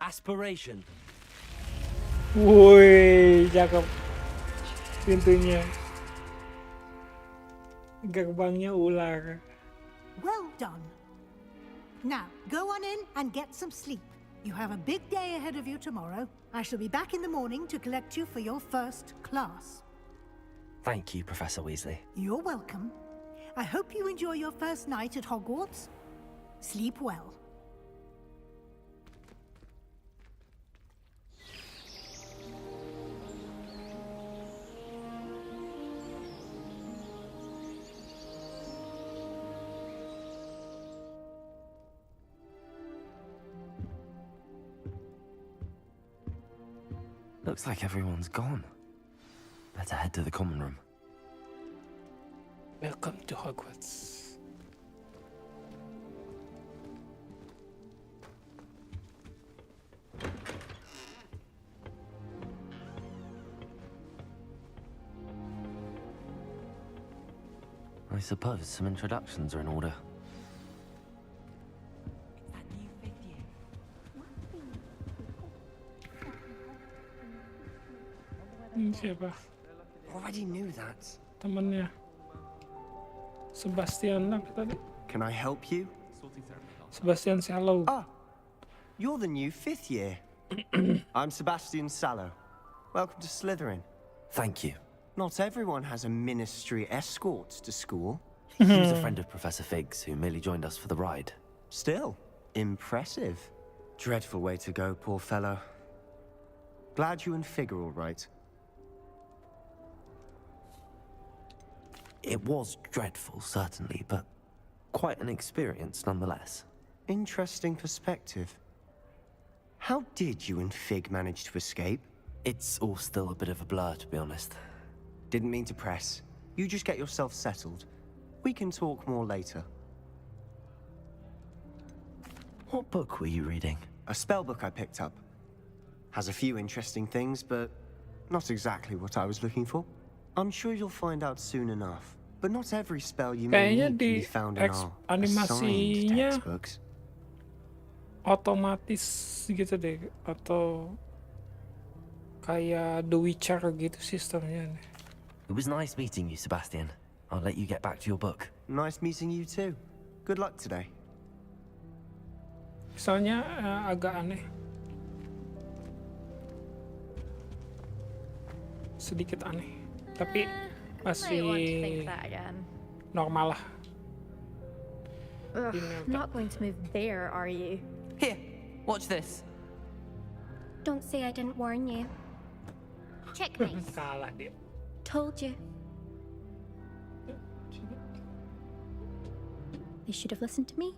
Aspiration. Woi, cakep. Pintunya. Gerbangnya ular. Well done. Now, go on in and get some sleep. You have a big day ahead of you tomorrow. I shall be back in the morning to collect you for your first class. Thank you, Professor Weasley. You're welcome. I hope you enjoy your first night at Hogwarts. Sleep well. Looks like everyone's gone. Better head to the common room. Welcome to Hogwarts. I suppose some introductions are in order. Ini siapa? Already knew that. Temennya. Sebastian apa tadi? Can I help you? Sebastian Sallow. Ah, you're the new 5th year. I'm Sebastian Sallow. Welcome to Slytherin. Thank you. Not everyone has a ministry escort to school. He was a friend of Professor Fig's who merely joined us for the ride. Still, impressive. Dreadful way to go, poor fellow. Glad you and Fig are all right. It was dreadful, certainly, but quite an experience nonetheless. Interesting perspective. How did you and Fig manage to escape? It's all still a bit of a blur, to be honest. Didn't mean to press. You just get yourself settled. We can talk more later. What book were you reading? A spell book I picked up. Has a few interesting things, but not exactly what I was looking for. I'm sure you'll find out soon enough. But not every spell you may Kayaknya need di can be found in our assigned animasinya textbooks. otomatis gitu deh, atau kayak The Witcher gitu sistemnya. It was nice meeting you, Sebastian. I'll let you get back to your book. Nice meeting you too. Good luck today. Soalnya agak aneh. Sedikit aneh. Tapi masih normal lah. Ugh, not going to move there, are you? Here, watch this. Don't say I didn't warn you. Checkmate. Kalah dia. Told you. They should have listened to me.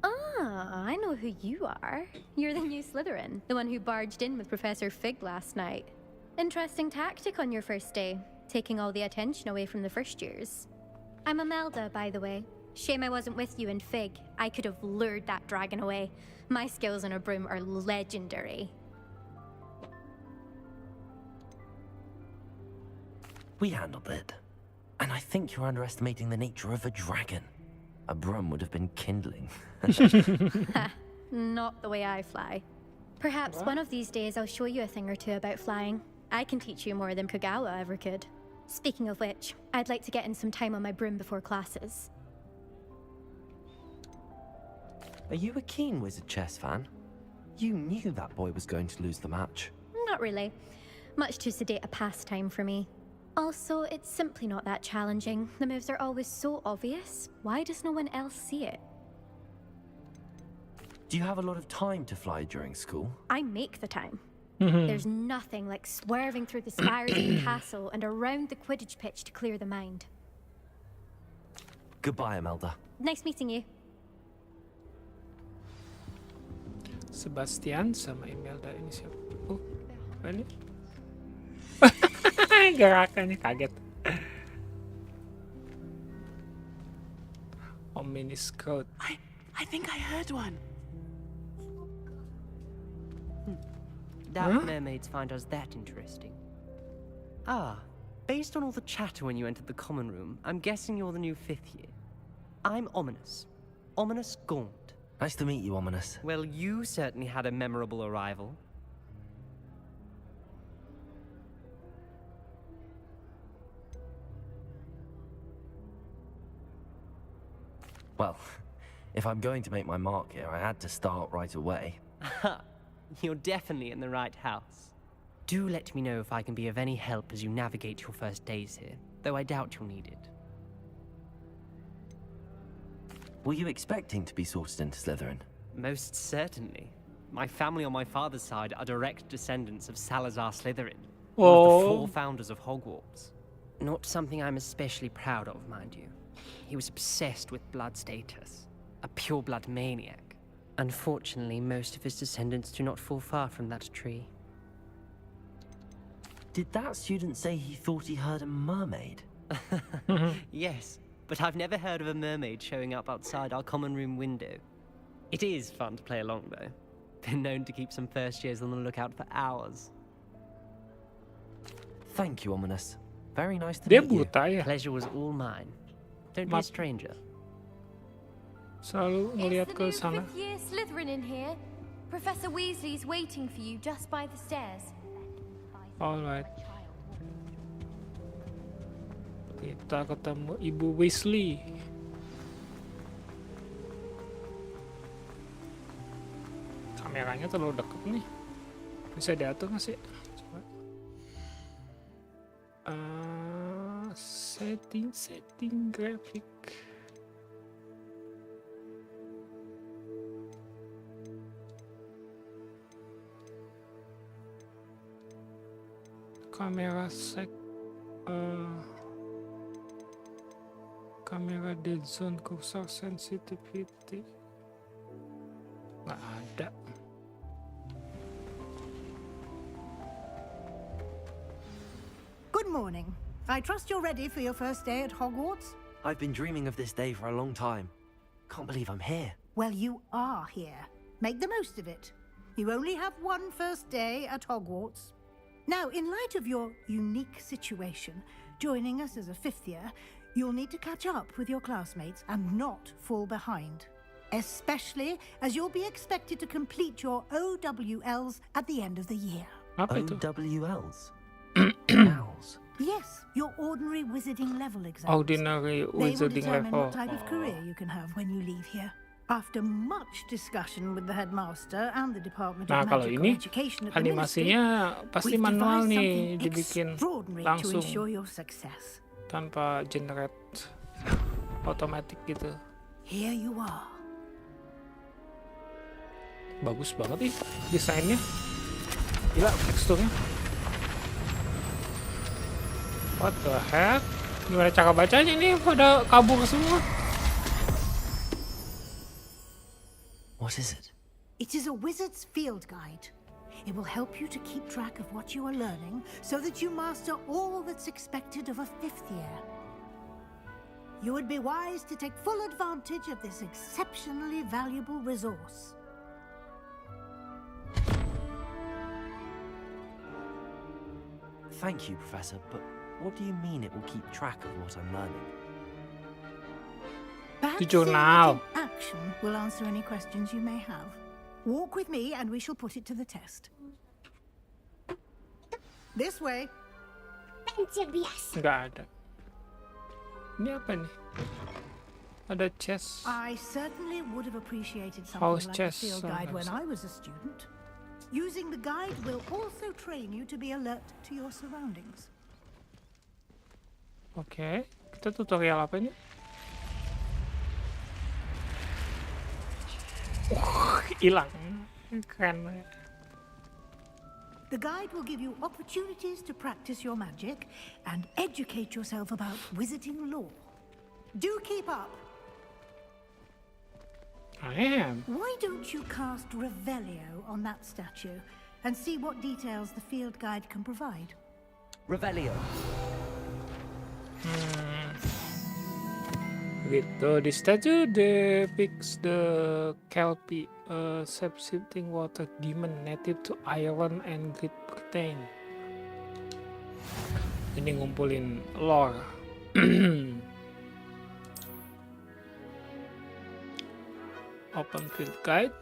Ah, I know who you are. You're the new Slytherin, the one who barged in with Professor Fig last night. Interesting tactic on your first day, taking all the attention away from the first years. I'm Imelda, by the way. Shame I wasn't with you in Fig. I could have lured that dragon away. My skills on a broom are legendary. We handled it. And I think you're underestimating the nature of a dragon. A broom would have been kindling. Not the way I fly. Perhaps one of these days I'll show you a thing or two about flying. I can teach you more than Kogawa ever could. Speaking of which, I'd like to get in some time on my broom before classes. Are you a keen Wizard chess fan? You knew that boy was going to lose the match. Not really. Much too sedate a pastime for me. Also, it's simply not that challenging. The moves are always so obvious. Why does no one else see it? Do you have a lot of time to fly during school? I make the time. There's nothing like swerving through the spires of the castle and around the Quidditch pitch to clear the mind. Goodbye, Imelda. Nice meeting you. Sebastian sama Imelda ini siapa? Ini? Gerakannya kaget. Omniscout. I think I heard one. Doubt mermaids find us that interesting. Ah, based on all the chatter when you entered the common room, I'm guessing you're the new 5th year. I'm Ominous. Ominous Gaunt. Nice to meet you, Ominous. Well, you certainly had a memorable arrival. Well, if I'm going to make my mark here, I had to start right away. You're definitely in the right house. Do let me know if I can be of any help as you navigate your first days here, though I doubt you'll need it. Were you expecting to be sorted into Slytherin? Most certainly. My family on my father's side are direct descendants of Salazar Slytherin, one of the 4 founders of Hogwarts. Not something I'm especially proud of, mind you. He was obsessed with blood status, a pure-blood maniac. Unfortunately, most of his descendants do not fall far from that tree. Did that student say he thought he heard a mermaid? Yes, but I've never heard of a mermaid showing up outside our common room window. It is fun to play along, though. Been known to keep some first years on the lookout for hours. Thank you, Ominous. Very nice to meet you. Pleasure was all mine. Don't be a stranger. Selalu ngeliat ke Is the sana. new 5th year Slytherin in here? Professor Weasley's waiting for you just by the stairs. Alright. Kita ketemu Ibu Weasley. Kameranya terlalu deket nih. Bisa diatur nggak sih? Coba. Setting grafik. Kamera kamera dead zone, cursor sensitivity nggak ada. Good morning. I trust you're ready for your first day at Hogwarts? I've been dreaming of this day for a long time. Can't believe I'm here. Well, you are here. Make the most of it. You only have one first day at Hogwarts. Now, in light of your unique situation, joining us as a 5th year, you'll need to catch up with your classmates and not fall behind. Especially as you'll be expected to complete your OWLs at the end of the year. OWLs? Yes, your ordinary wizarding level exams. Ordinary They will wizarding determine level. what type of career you can have when you leave here. After much discussion with the headmaster and the Department Nah, of kalau Magical ini Education at the Ministry, animasinya pasti we've manual devised nih, something dibikin extraordinary to langsung ensure your success. tanpa generate otomatis gitu. Here you are. Bagus banget nih desainnya. Gila teksturnya. What the heck? Gimana cara bacanya ini? Pada kabur semua. What is it? It is a wizard's field guide. It will help you to keep track of what you are learning so that you master all that's expected of a 5th year. You would be wise to take full advantage of this exceptionally valuable resource. Thank you, Professor, but what do you mean it will keep track of what I'm learning? Perhaps Di jurnal. seeing it in action will answer any questions you may have. Walk with me and we shall put it to the test. This way. Nggak ada. Ini apa nih? Ada chest. I certainly would have appreciated House something like a chest, field guide when house. I was a student. Using the guide will also train you to be alert to your surroundings. Oke, kita tutorial apa ini? Hilang. Keren. The guide will give you opportunities to practice your magic and educate yourself about wizarding lore. Do keep up. I am. Why don't you cast Revelio on that statue and see what details the field guide can provide? Revelio. Gitu, the statue depicts the Kelpie, a shape-shifting water demon native to Ireland and Great Britain. Ini ngumpulin lore. Open field guide.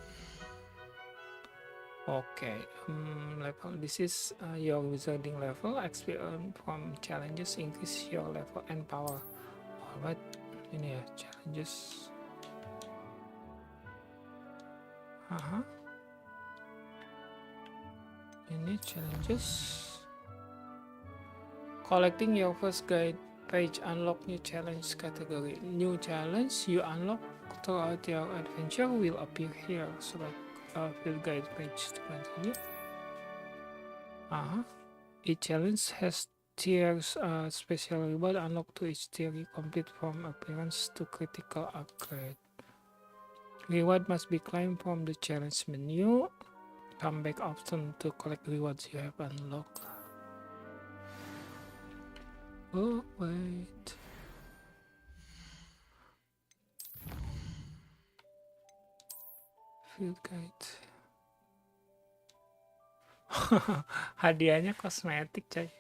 Okay, level. This is your wizarding level. XP earned from challenges increase your level and power. Alright, ini ya challenges. Ini challenges. Collecting your first guide page unlock new challenge category. New challenge you unlock throughout your adventure will appear here. Select field guide page to continue. Each challenge has tiers. Special reward unlocked to each tier. Complete from appearance to critical upgrade. Reward must be climbed from the challenge menu. Come back often to collect rewards you have unlocked. Oh wait. Field guide. Hadiahnya kosmetik coy.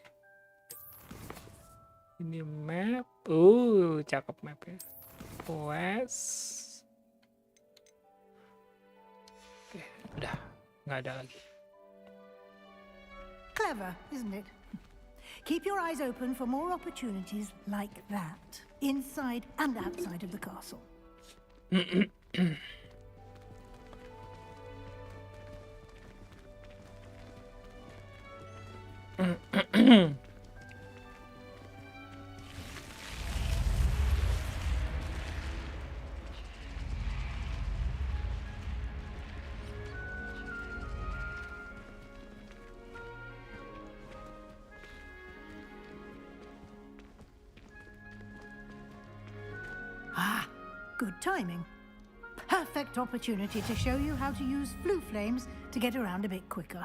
Ini map. Cakep mapnya. West. Oke, udah nggak ada lagi. Clever, isn't it? Keep your eyes open for more opportunities like that, inside and outside of the castle. Good timing. Perfect opportunity to show you how to use flue flames to get around a bit quicker.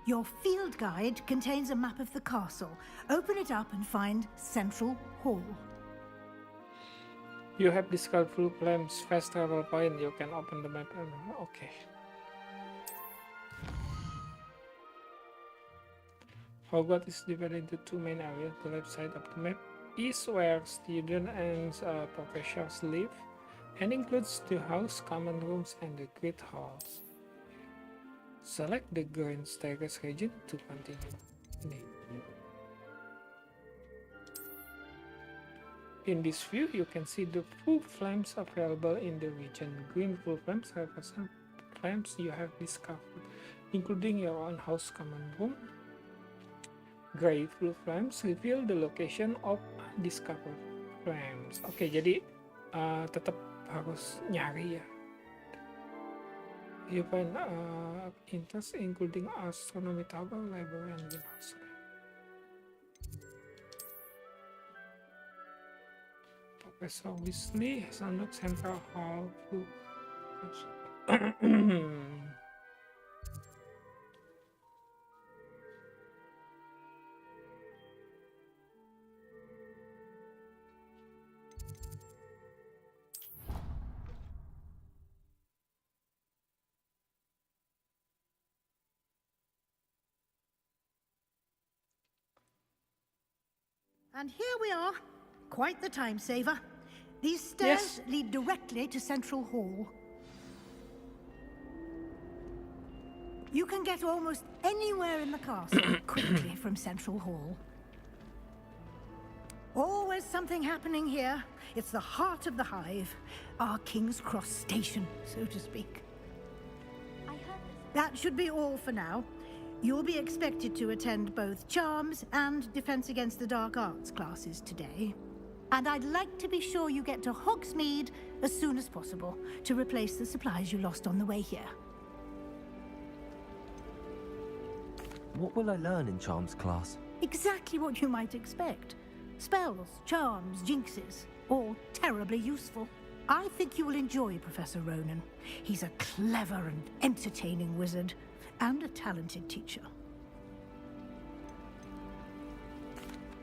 Your field guide contains a map of the castle. Open it up and find Central Hall. You have discovered flue flames fast travel point. You can open the map. Okay. Hogwarts is divided into two main areas. The left side of the map is where students and professors live, and includes the house, common rooms, and the great halls. Select the Grand Staircase region to continue. In this view, you can see the full flames available in the region. Green full flames represent flames you have discovered, including your own house, common room. Gray full flames reveal the location of undiscovered flames. Oke, jadi tetap harus nyari ya. You find interest including astronomy tower, library, and greenhouse. Professor Weasley has unlocked Central Hall. And here we are. Quite the time saver. These stairs lead directly to Central Hall. You can get almost anywhere in the castle quickly from Central Hall. Always something happening here. It's the heart of the hive. Our King's Cross station, so to speak. That should be all for now. You'll be expected to attend both Charms and Defense Against the Dark Arts classes today. And I'd like to be sure you get to Hogsmeade as soon as possible to replace the supplies you lost on the way here. What will I learn in Charms class? Exactly what you might expect. Spells, charms, jinxes, all terribly useful. I think you will enjoy Professor Ronan. He's a clever and entertaining wizard, and a talented teacher.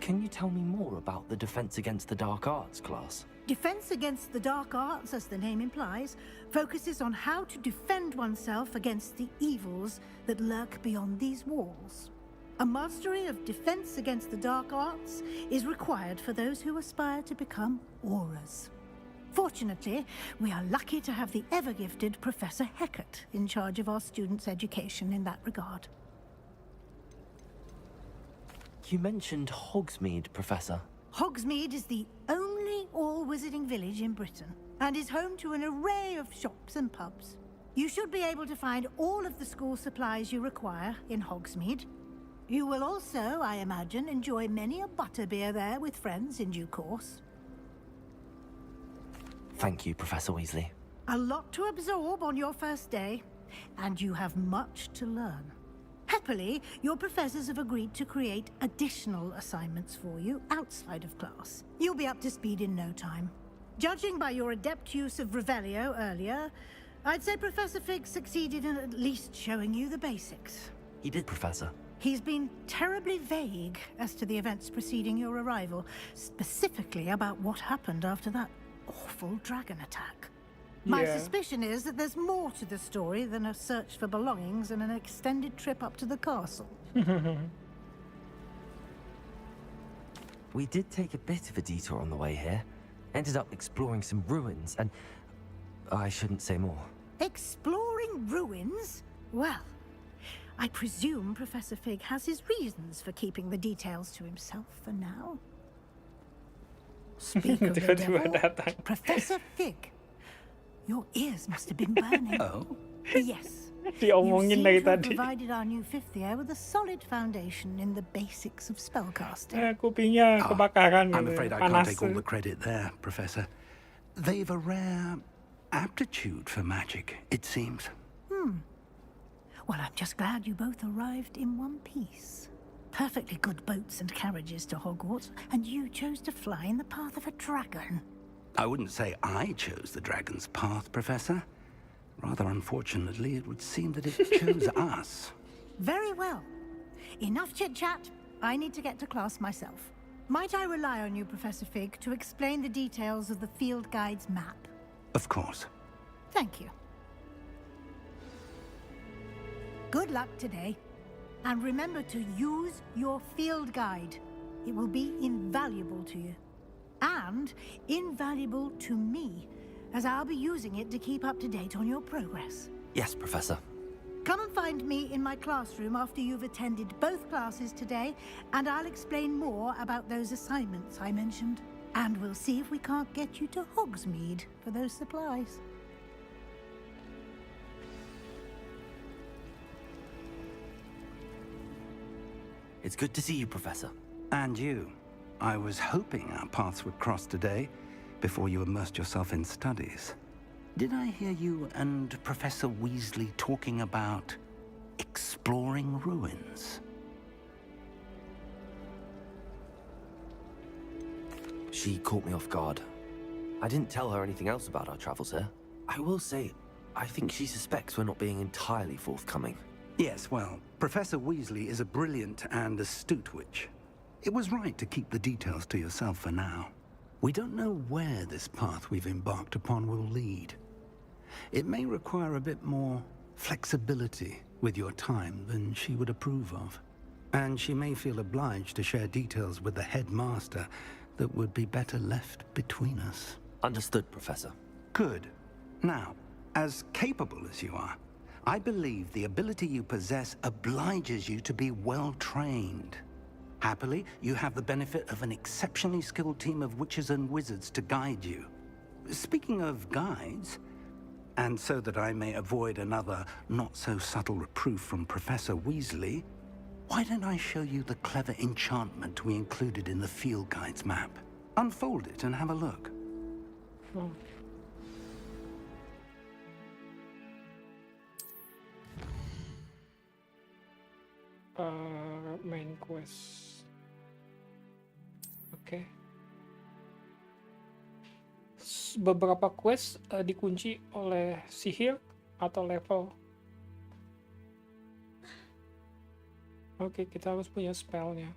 Can you tell me more about the Defense Against the Dark Arts class? Defense Against the Dark Arts, as the name implies, focuses on how to defend oneself against the evils that lurk beyond these walls. A mastery of Defense Against the Dark Arts is required for those who aspire to become Aurors. Fortunately, we are lucky to have the ever-gifted Professor Heckert in charge of our students' education in that regard. You mentioned Hogsmeade, Professor. Hogsmeade is the only all-wizarding village in Britain, and is home to an array of shops and pubs. You should be able to find all of the school supplies you require in Hogsmeade. You will also, I imagine, enjoy many a butterbeer there with friends in due course. Thank you, Professor Weasley. A lot to absorb on your first day, and you have much to learn. Happily, your professors have agreed to create additional assignments for you outside of class. You'll be up to speed in no time. Judging by your adept use of Revelio earlier, I'd say Professor Fig succeeded in at least showing you the basics. He did, Professor. He's been terribly vague as to the events preceding your arrival, specifically about what happened after that awful dragon attack. My suspicion is that there's more to the story than a search for belongings and an extended trip up to the castle. We did take a bit of a detour on the way here. Ended up exploring some ruins, and I shouldn't say more. Exploring ruins? Well, I presume Professor Fig has his reasons for keeping the details to himself for now. Speak of the devil, Professor Fig. Your ears must have been burning. Oh? Yes. Diomongin You lagi seem to have tadi. provided our new fifth year with a solid foundation in the basics of spellcasting. Kupingnya kebakaran. I'm gitu. afraid I Panas. can't take all the credit there, Professor. They've a rare aptitude for magic, it seems. Well, I'm just glad you both arrived in one piece. Perfectly good boats and carriages to Hogwarts, and you chose to fly in the path of a dragon. I wouldn't say I chose the dragon's path, Professor. Rather unfortunately, it would seem that it chose us. Very well. Enough chit-chat. I need to get to class myself. Might I rely on you, Professor Fig, to explain the details of the field guide's map? Of course. Thank you. Good luck today. And remember to use your field guide. It will be invaluable to you. And invaluable to me, as I'll be using it to keep up to date on your progress. Yes, Professor. Come and find me in my classroom after you've attended both classes today, and I'll explain more about those assignments I mentioned. And we'll see if we can't get you to Hogsmeade for those supplies. It's good to see you, Professor. And you. I was hoping our paths would cross today, before you immersed yourself in studies. Did I hear you and Professor Weasley talking about exploring ruins? She caught me off guard. I didn't tell her anything else about our travels here. I will say, I think she suspects we're not being entirely forthcoming. Yes, well, Professor Weasley is a brilliant and astute witch. It was right to keep the details to yourself for now. We don't know where this path we've embarked upon will lead. It may require a bit more flexibility with your time than she would approve of. And she may feel obliged to share details with the headmaster that would be better left between us. Understood, Professor. Good. Now, as capable as you are, I believe the ability you possess obliges you to be well trained. Happily, you have the benefit of an exceptionally skilled team of witches and wizards to guide you. Speaking of guides, and so that I may avoid another not-so-subtle reproof from Professor Weasley, why don't I show you the clever enchantment we included in the field guide's map? Unfold it and have a look. Main quest. Oke. Beberapa quest dikunci oleh sihir atau level. Oke, kita harus punya spellnya.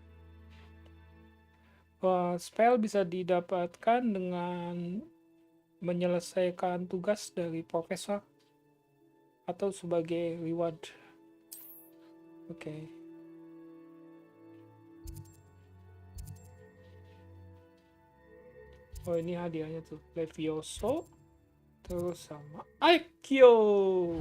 Spell bisa didapatkan dengan menyelesaikan tugas dari profesor atau sebagai reward. Oke. Oh, ini hadiahnya tuh. Levioso. Terus sama Aikyo.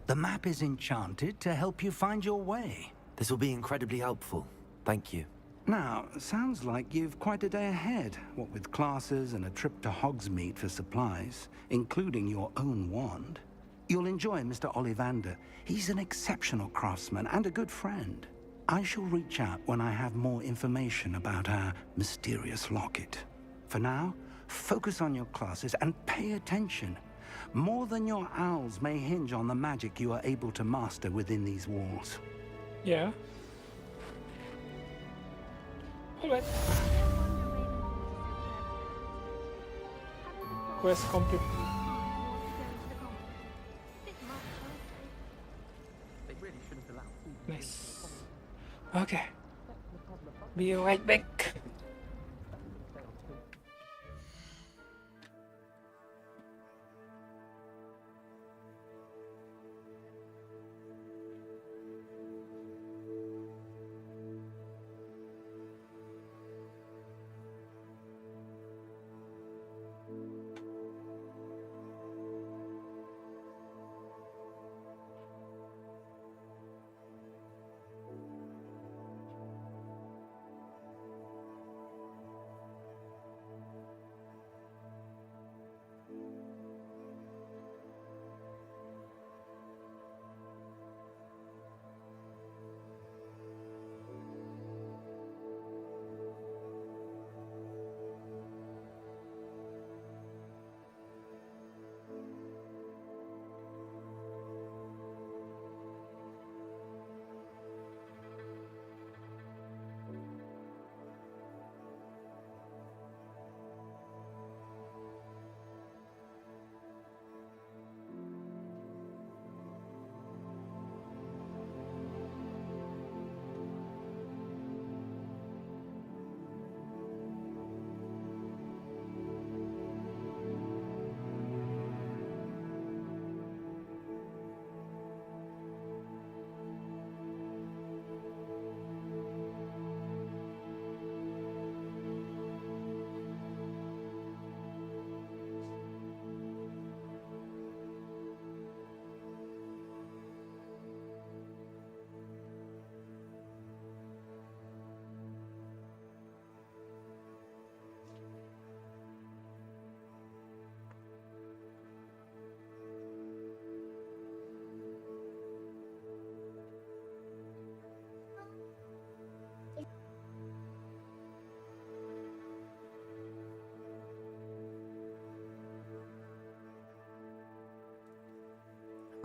The map is enchanted to help you find your way. This will be incredibly helpful. Thank you. Now, sounds like you've quite a day ahead, what with classes and a trip to Hogsmeade for supplies, including your own wand. You'll enjoy Mr. Ollivander. He's an exceptional craftsman and a good friend. I shall reach out when I have more information about our mysterious locket. For now, focus on your classes and pay attention. More than your owls may hinge on the magic you are able to master within these walls. Yeah. Alright. Quest complete. Nice. Okay. Be right back.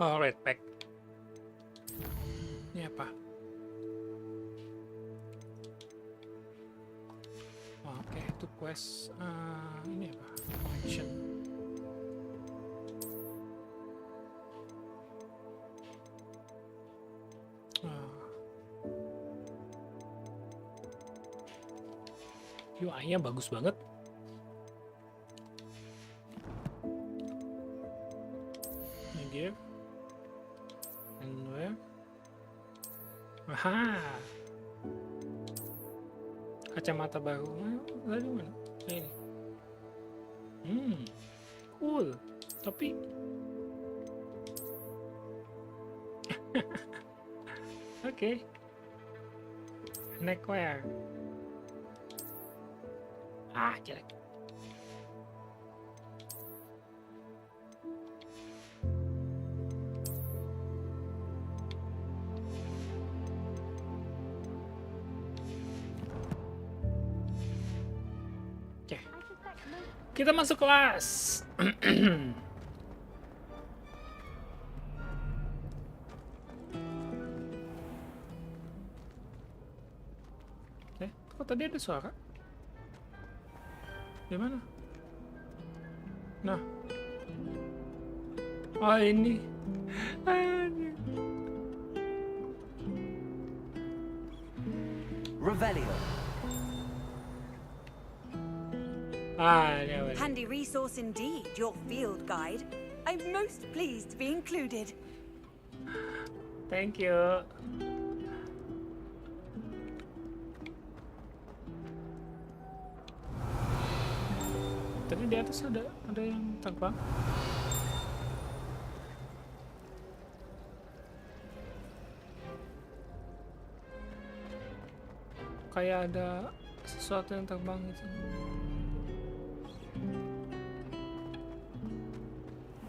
Alright, back. Ini apa? Oke, itu quest. Ini apa? Action. UI-nya bagus banget. Ini gear. And where? Aha. Kacamata baru. Lalu mana? Ini. Cool. Tapi oke. Neckwear. Jelek. Oke. Kita masuk kelas. Kok tadi ada suara? Di mana? Nah. Oh, ini. Revelio. Handy resource indeed, your field guide. I'm most pleased to be included. Thank you. tadi di atas ada yang terbang. Kayak ada sesuatu yang terbang gitu.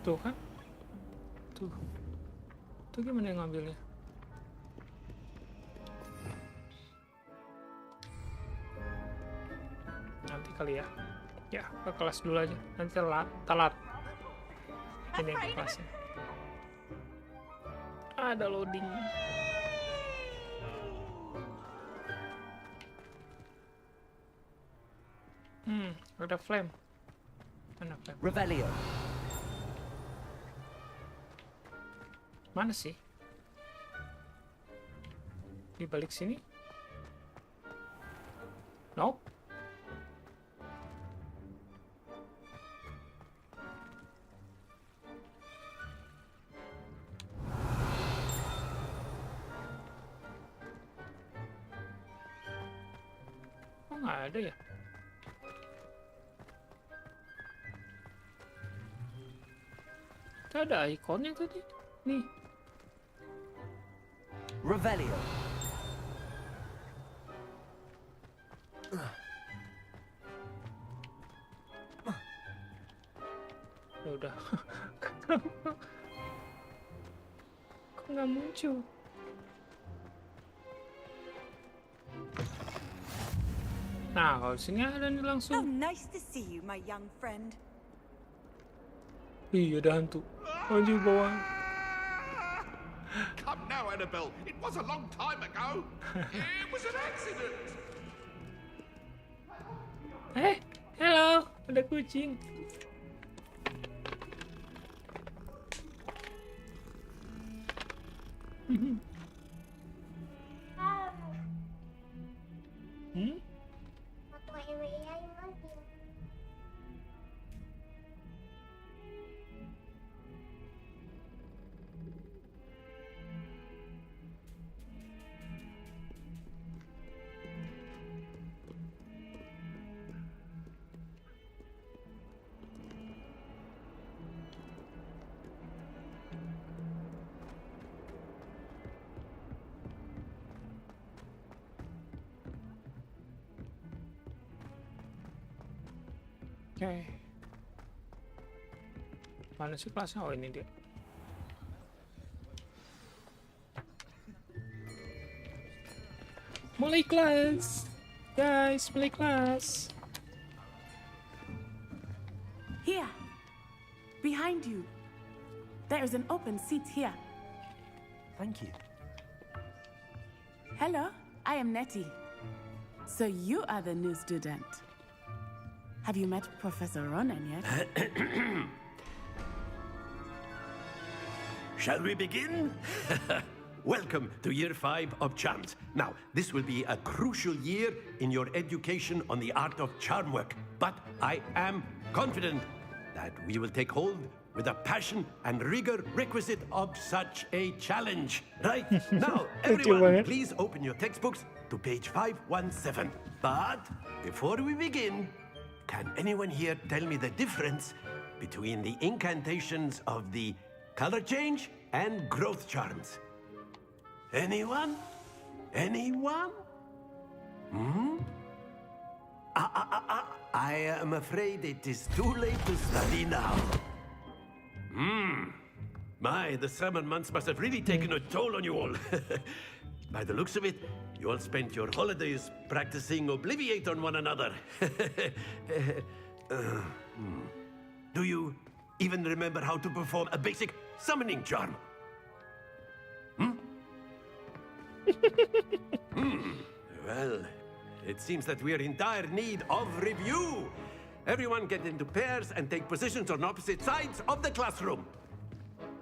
Tuh kan? Tuh gimana yang ngambilnya? Nanti kali ya. Ya, ke kelas dulu aja. Nanti telat. Ini ke kelasnya. Ada loading. Ada flame. Mana flame? Revelio. Mana sih? Di balik sini? Nope. Oh, nggak ada ya? Ada ikonnya tadi. Nih. Revelio. Ya udah. Kok nggak muncul? Nah, kalau sini ada nih langsung. Oh, nice to see you, my young friend. Iya, ada hantu. Anjir bawah. Come now, Annabelle. It was a long time ago. It was an accident. Hello, ada kucing. Oke. Mana sih kelasnya? Oh, ini dia. Mulai kelas. Guys, mulai kelas. Here. Behind you. There is an open seat here. Thank you. Hello, I am Nettie. So you are the new student. Have you met Professor Ronan yet? Shall we begin? Welcome to Year 5 of Charms. Now, this will be a crucial year in your education on the art of charm work. But I am confident that we will take hold with the passion and rigor requisite of such a challenge. Right? Now, everyone, please open your textbooks to page 517. But before we begin, can anyone here tell me the difference between the incantations of the color change and growth charms? Anyone? Anyone? I am afraid it is too late to study now. My, the summer months must have really taken a toll on you all. By the looks of it, you all spent your holidays practicing Obliviate on one another. Do you even remember how to perform a basic summoning charm? Well, it seems that we are in dire need of review. Everyone get into pairs and take positions on opposite sides of the classroom.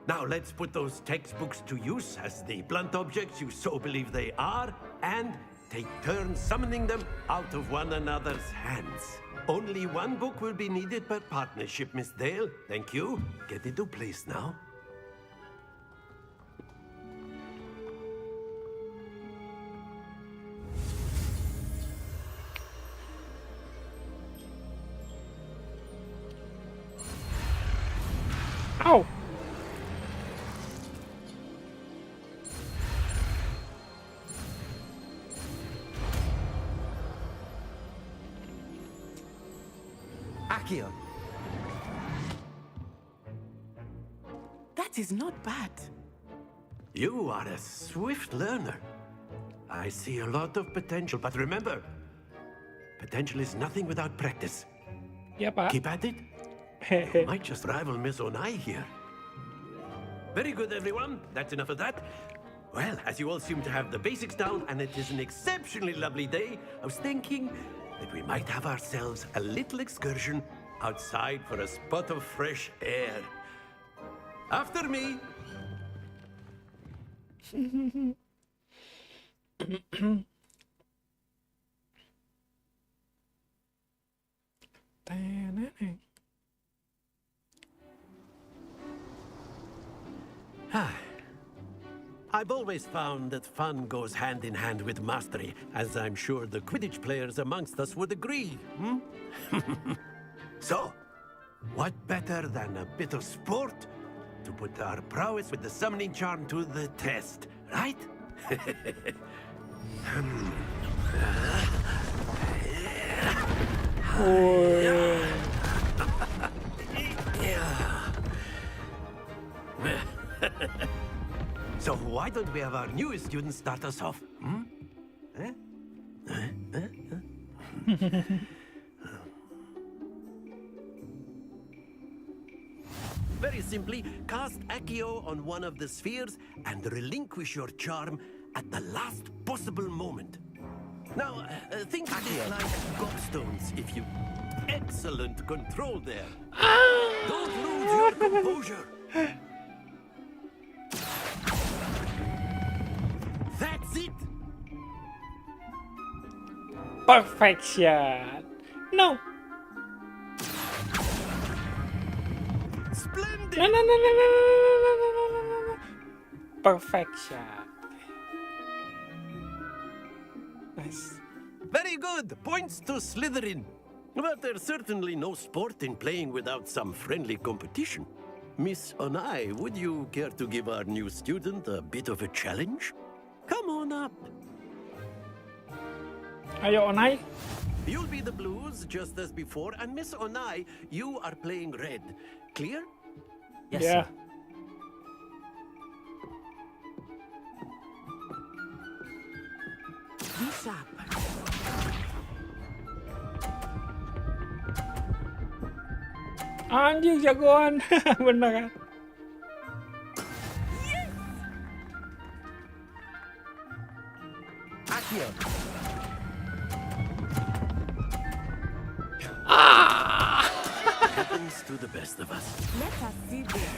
Now let's put those textbooks to use as the blunt objects you so believe they are, and take turns summoning them out of one another's hands. Only one book will be needed per partnership, Miss Dale. Thank you. Get into place now. Akio. That is not bad. You are a swift learner. I see a lot of potential, but remember, potential is nothing without practice. Yeah, Pak. Keep at it. You might just rival Miss Onai here. Very good, everyone. That's enough of that. Well, as you all seem to have the basics down, and it is an exceptionally lovely day, I was thinking that we might have ourselves a little excursion outside for a spot of fresh air. After me. I've always found that fun goes hand in hand with mastery, as I'm sure the Quidditch players amongst us would agree. So, what better than a bit of sport to put our prowess with the summoning charm to the test, right? So why don't we have our newest student start us off? Very simply, cast Accio on one of the spheres and relinquish your charm at the last possible moment. Now, think of it like gobstones, if you... Excellent control there. Don't lose your composure. That's it. Perfection. No. Splendid. No. Perfection. Nice. Very good. Points to Slytherin. But there's certainly no sport in playing without some friendly competition. Miss Onai, would you care to give our new student a bit of a challenge? Come on up. Ayo, Onai. You'll be the blues, just as before, and Miss Onai, you are playing red. Clear? Yes, Yeah. sir. Be sharp. Anjing jagoan. Bener kan? Akio. Happens to the best of us. Let us see this.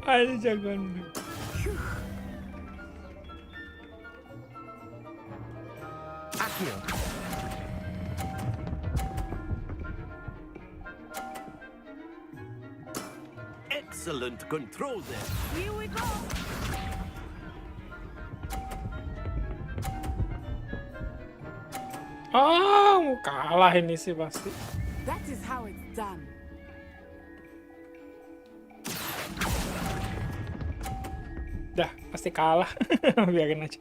Anjing jagoan. Akio. Excellent control there. Here we go. Oh, kalah ini sih pasti. That is how it's done. Dah, pasti kalah. Biarin aja.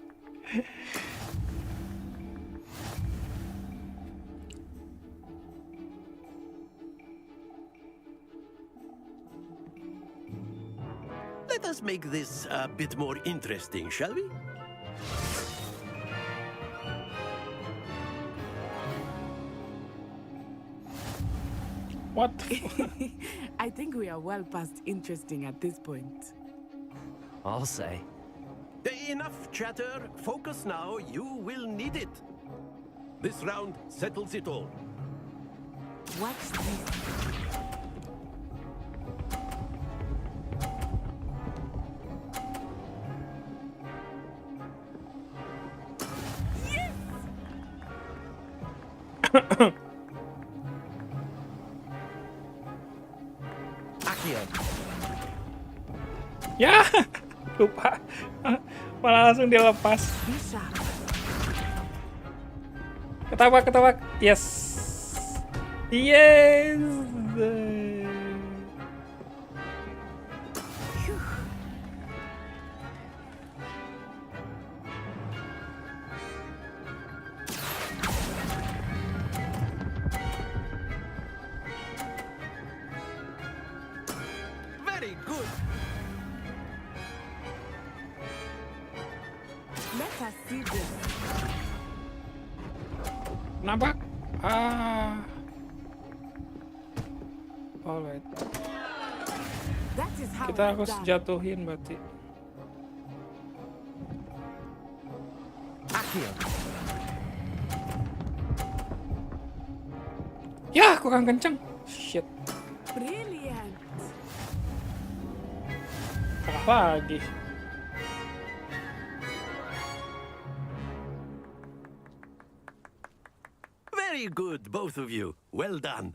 Let us make this a bit more interesting, shall we? What? I think we are well past interesting at this point. I'll say. Enough chatter. Focus now. You will need it. This round settles it all. Watch this. Akio. Ya, lupa. Malah langsung dilepas. Be sharp. Ketebak. Yes. Yes. Let us see this. Nabrak. Ah. Alright. That is how Kita it's harus done. jatuhin berarti. Ya, kurang kenceng. Shit. Brilliant. Kalah lagi. Very good, both of you. Well done.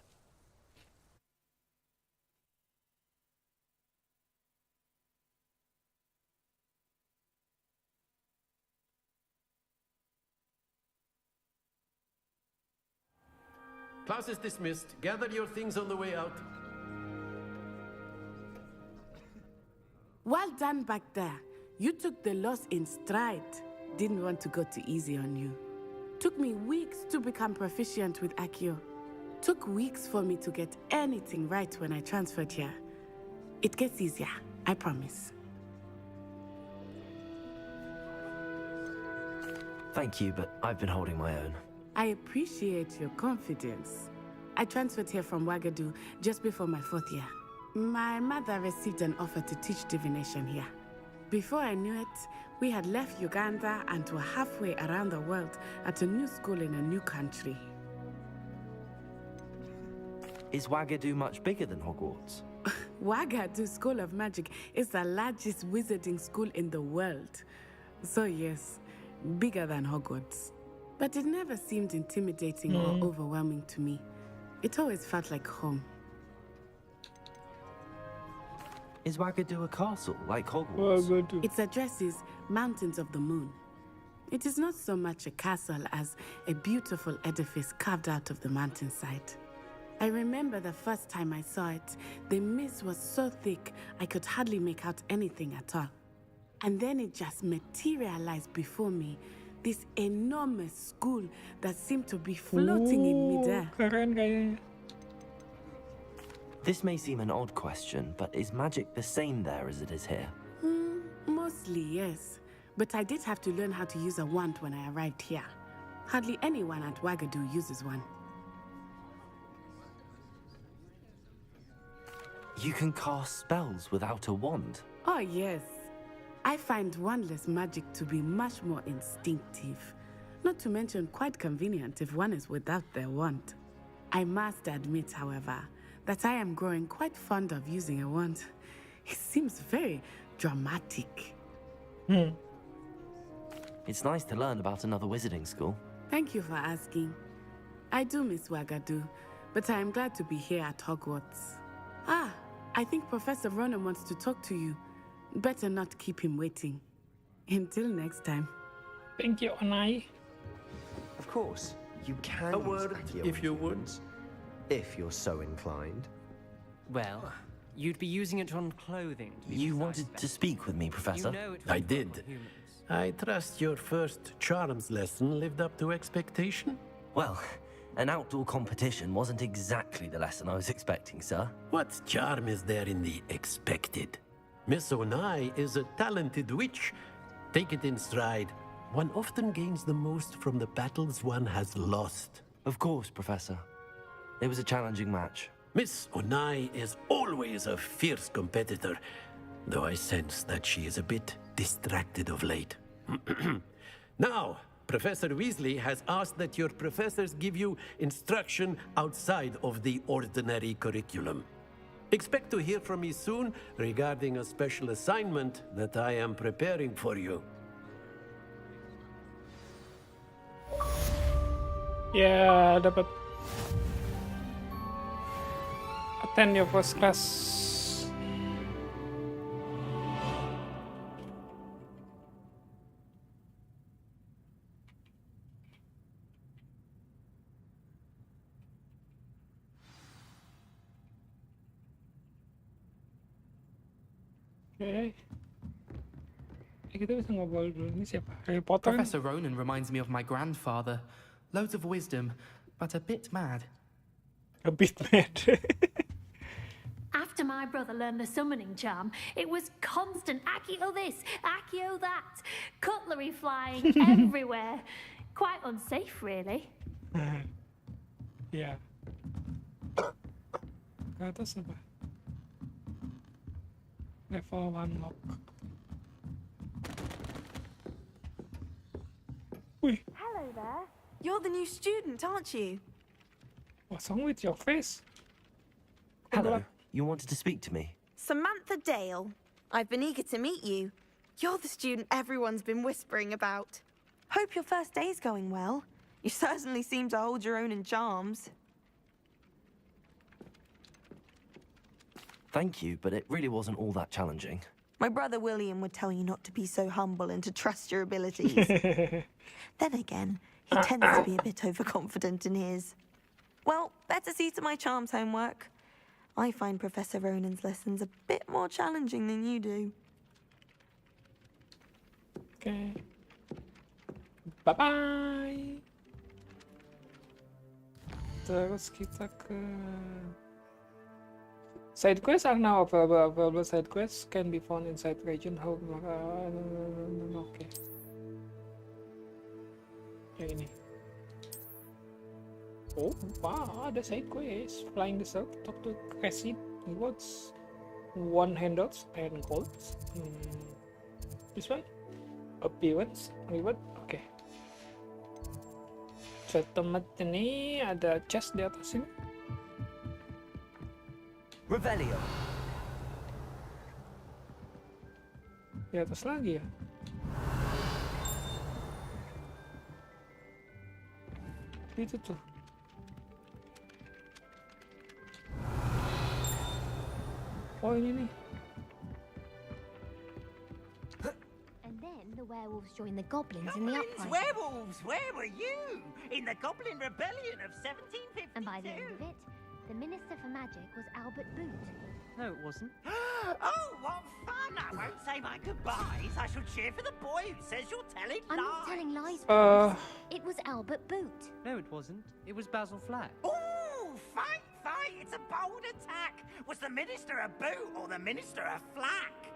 Class is dismissed. Gather your things on the way out. Well done back there. You took the loss in stride. Didn't want to go too easy on you. Took me weeks to become proficient with Accio. Took weeks for me to get anything right when I transferred here. It gets easier, I promise. Thank you, but I've been holding my own. I appreciate your confidence. I transferred here from Wagadu just before my 4th year. My mother received an offer to teach divination here. Before I knew it, we had left Uganda and were halfway around the world at a new school in a new country. Is Wagadu much bigger than Hogwarts? Wagadu School of Magic is the largest wizarding school in the world. So yes, bigger than Hogwarts. But it never seemed intimidating or overwhelming to me. It always felt like home. Is Wagadu a castle, like Hogwarts? Its address is Mountains of the Moon. It is not so much a castle as a beautiful edifice carved out of the mountainside. I remember the first time I saw it, the mist was so thick I could hardly make out anything at all. And then it just materialized before me, this enormous school that seemed to be floating in midair. Keren kayaknya. This may seem an odd question, but is magic the same there as it is here? Mostly, yes. But I did have to learn how to use a wand when I arrived here. Hardly anyone at Wagadu uses one. You can cast spells without a wand? Oh, yes. I find wandless magic to be much more instinctive. Not to mention quite convenient if one is without their wand. I must admit, however, that I am growing quite fond of using a wand. It seems very dramatic. It's nice to learn about another wizarding school. Thank you for asking. I do miss Wagadu, but I am glad to be here at Hogwarts. Ah, I think Professor Ronan wants to talk to you. Better not keep him waiting. Until next time. Thank you, Onai. Of course, you can A use word, Accio if you would. weapons, if you're so inclined. Well, you'd be using it on clothing. To be You precise, wanted Spec. to speak with me, Professor? You know it I was did. on humans. I trust your first charms lesson lived up to expectation? Well, an outdoor competition wasn't exactly the lesson I was expecting, sir. What charm is there in the expected? Miss Onai is a talented witch. Take it in stride. One often gains the most from the battles one has lost. Of course, Professor. It was a challenging match. Miss Onai is always a fierce competitor, though I sense that she is a bit distracted of late. Now, Professor Weasley has asked that your professors give you instruction outside of the ordinary curriculum. Expect to hear from me soon regarding a special assignment that I am preparing for you. Ya, dapat attend your first class. Oke. Kita bisa ngobrol dulu. Ini siapa? Harry Potter? Professor Ronan reminds me of my grandfather. Loads of wisdom, but a bit mad. A bit mad. After After my brother learned the summoning charm, it was constant Accio this, Accio that, cutlery flying everywhere. Quite unsafe, really. Ya. Ke atas apa? Level 1 lock. Wih, Hello there. You're the new student, aren't you? what's wrong with your face? Hello, you wanted to speak to me? Samantha Dale. I've been eager to meet you. You're the student everyone's been whispering about. Hope your first day's going well. You certainly seem to hold your own in charms. Thank you, but it really wasn't all that challenging. My brother William would tell you not to be so humble and to trust your abilities. Then again, he tends to be a bit overconfident in his. Well, better see to my charms homework. I find Professor Ronan's lessons a bit more challenging than you do. Okay. Bye-bye. Terus kita ke side quests are now available. Side quests can be found inside region. How? Oke. Yang ini. Oh, wow, ada side quest. Flying the South, talk to Cassie. Rewards 1 handouts and golds. This one. Appearance reward. Oke. Settlement ini ada chest di atas ini. Revelio. Di atas lagi ya. Itu tuh. Oh ini nih. And then the werewolves joined the goblins in the Goblins, uprising. werewolves, where were you? In the Goblin Rebellion of 1752? And by the end of it, the Minister for Magic was Albert Boot. No, it wasn't. Oh, what fun! I won't say my goodbyes. I shall cheer for the boy who says you're telling I'm lies. not telling lies, Bruce. It was Albert Boot. No, it wasn't. It was Basil Flack. Ooh, fight! It's a bold attack. Was the Minister a boot or the Minister a flack?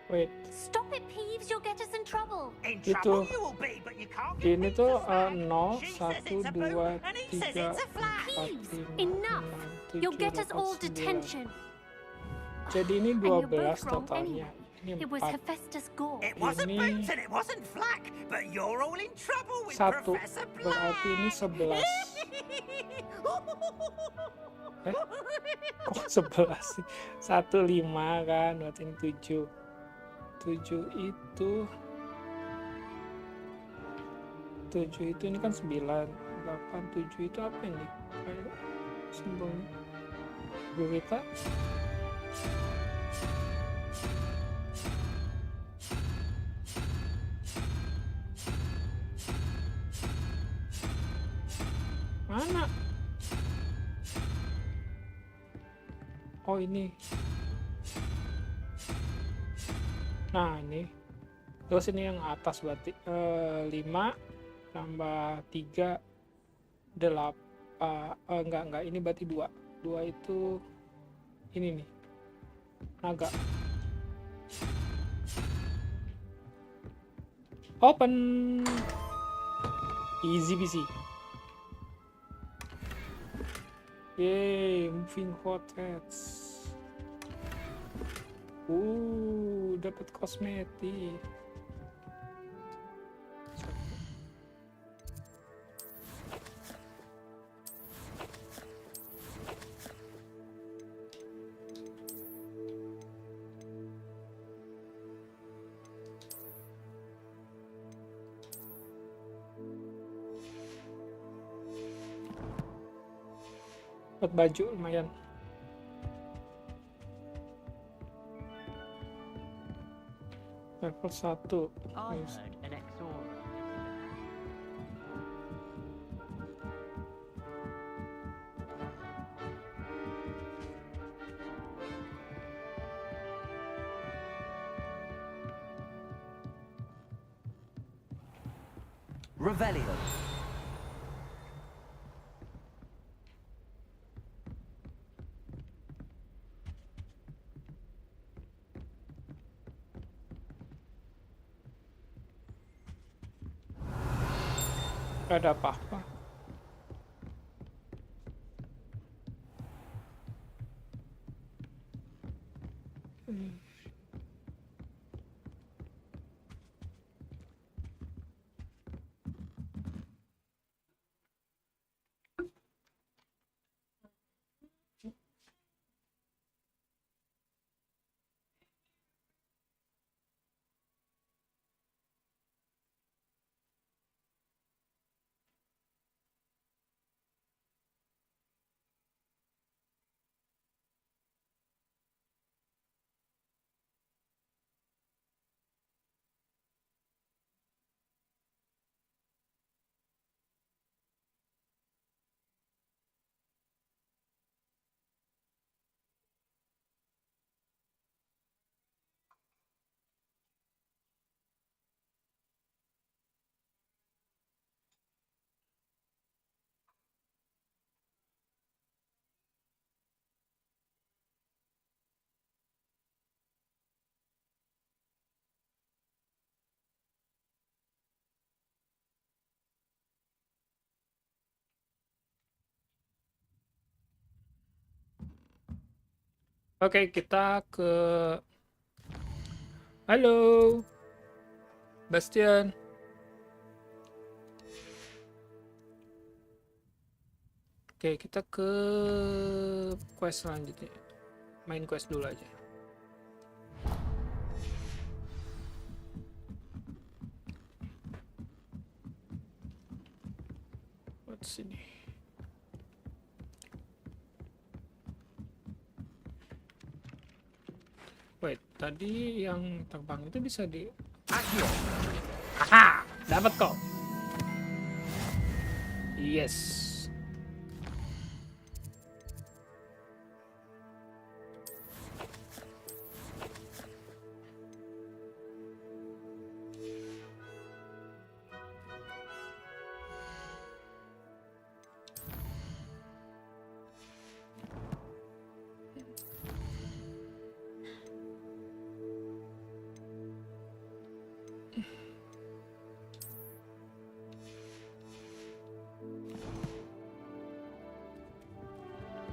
Wait. Stop it, Peeves. You'll get us in trouble. In Itu. trouble you will be, but you can't get Ini me tuh to flag. 0, She 1, says it's a 2, boot, and he 3, says it's a flag. 4, 5, 6, Enough. 7, You'll 8, get us all 9. detention. Jadi ini And you're 12 both wrong totalnya. anyway. Ini It was 4. Hephaestus Gore. It wasn't Ini boot and it wasn't flack, but you're all in trouble with 1. Professor Berarti ini 11. Kok 11 sih? 1, 5 kan, berarti ini 7. 7 itu 7 itu ini kan 9. 8, 7 itu apa ini? Kayak simbolnya. Gurita. Mana? Oh ini. Nah ini. Terus ini yang atas berarti 5 tambah 3 8 enggak ini berarti 2 itu ini nih naga. Open. Easy peasy. Yay, moving fortress. Dapat kosmetik. Dapat baju lumayan. Level 1. I Yes. heard an exora. Revelio. Gak ada apa-apa. Oke, kita ke... Halo, Bastian. Oke, kita ke quest selanjutnya. Main quest dulu aja. What's ini? Wait, tadi yang terbang itu bisa di... Aha, dapat kok. Yes.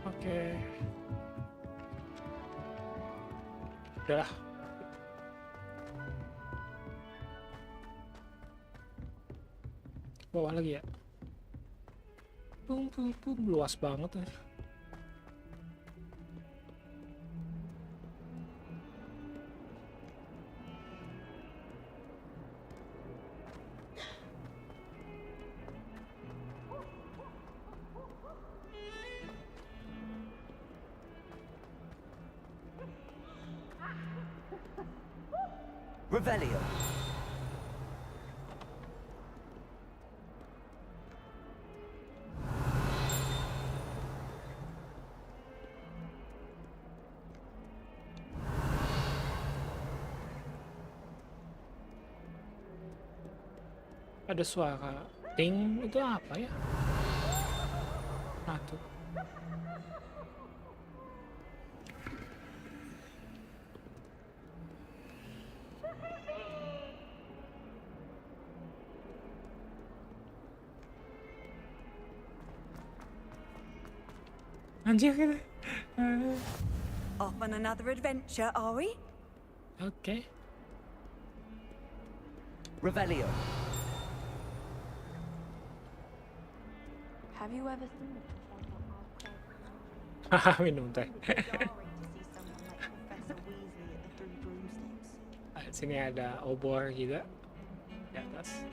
Oke. Udah. Bawah lagi ya. Luas banget ya. Revelio. Ada suara ting, itu apa ya? Nah tuh. Anjir gitu. Off on another adventure, are we? Okay. Revelio. Have you ever seen Haha, minum teh. Sini ada obor juga. Di atas.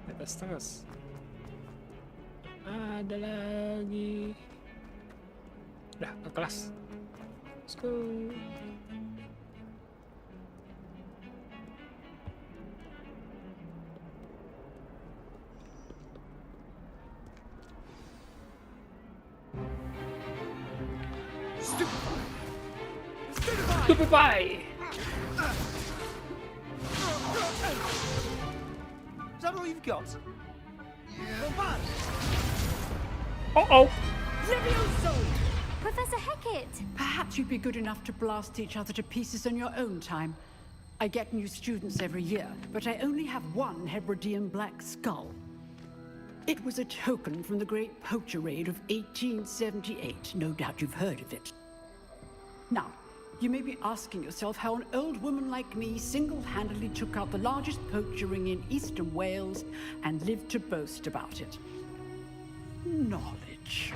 Di atas terus. Ada lagi. Udah ke kelas. Let's go. Stupefy! Is that all you've got? Uh-oh! Levioso! Professor Hecat! Perhaps you'd be good enough to blast each other to pieces on your own time. I get new students every year, but I only have one Hebridean black skull. It was a token from the Great Poacher Raid of 1878. No doubt you've heard of it. Now, you may be asking yourself how an old woman like me single-handedly took out the largest poacher ring in eastern Wales and lived to boast about it. Knowledge.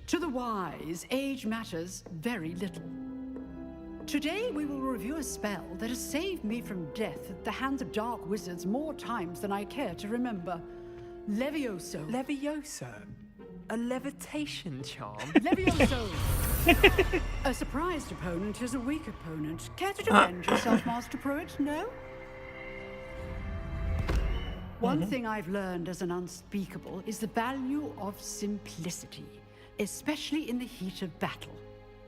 To the wise, age matters very little. Today we will review a spell that has saved me from death at the hands of dark wizards more times than I care to remember. Levioso. Levioso? A levitation charm? Levioso! A surprised opponent is a weak opponent. Care to defend yourself, Master Pruitt? No? One thing I've learned as an unspeakable is the value of simplicity, especially in the heat of battle.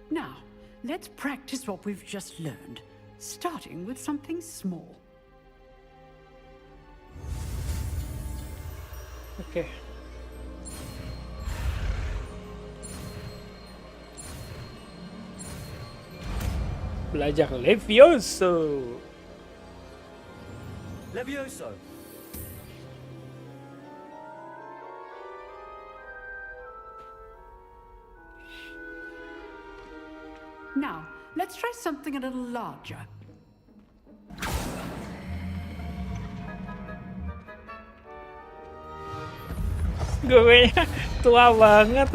Now, let's practice what we've just learned, starting with something small. Okay. Belajar Levioso. Levioso. Now, let's try something a little larger. Gue tua banget.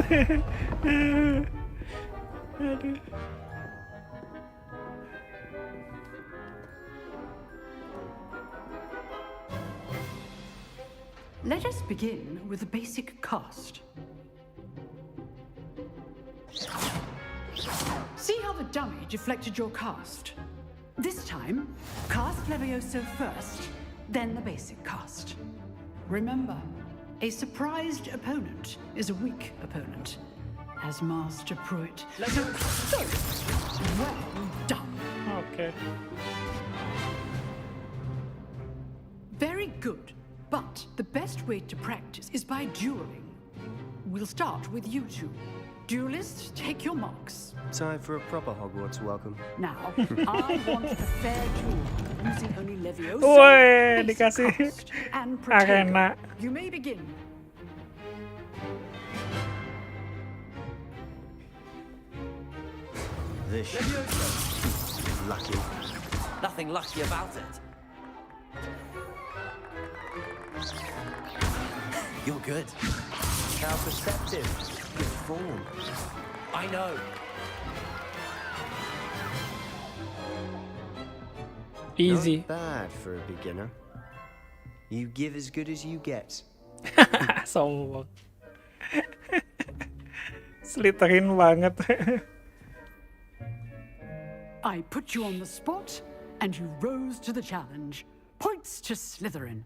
Aduh. Let us begin with the basic cast. See how the dummy deflected your cast? This time, cast Levioso first, then the basic cast. Remember, a surprised opponent is a weak opponent, as Master Pruitt. So, well done. Okay. Very good. But the best way to practice is by dueling. We'll start with you two. Duelists, take your marks. Time for a proper Hogwarts welcome. Now, I want a fair duel, using only Levioso, Woi, basic dikasih cast, and Protego. arena. You may begin. This lucky. Nothing lucky about it. You're good. How perceptive. Good form. I know. Easy. Not bad for a beginner. You give as good as you get. Sombong. Slytherin banget. I put you on the spot, and you rose to the challenge. Points to Slytherin.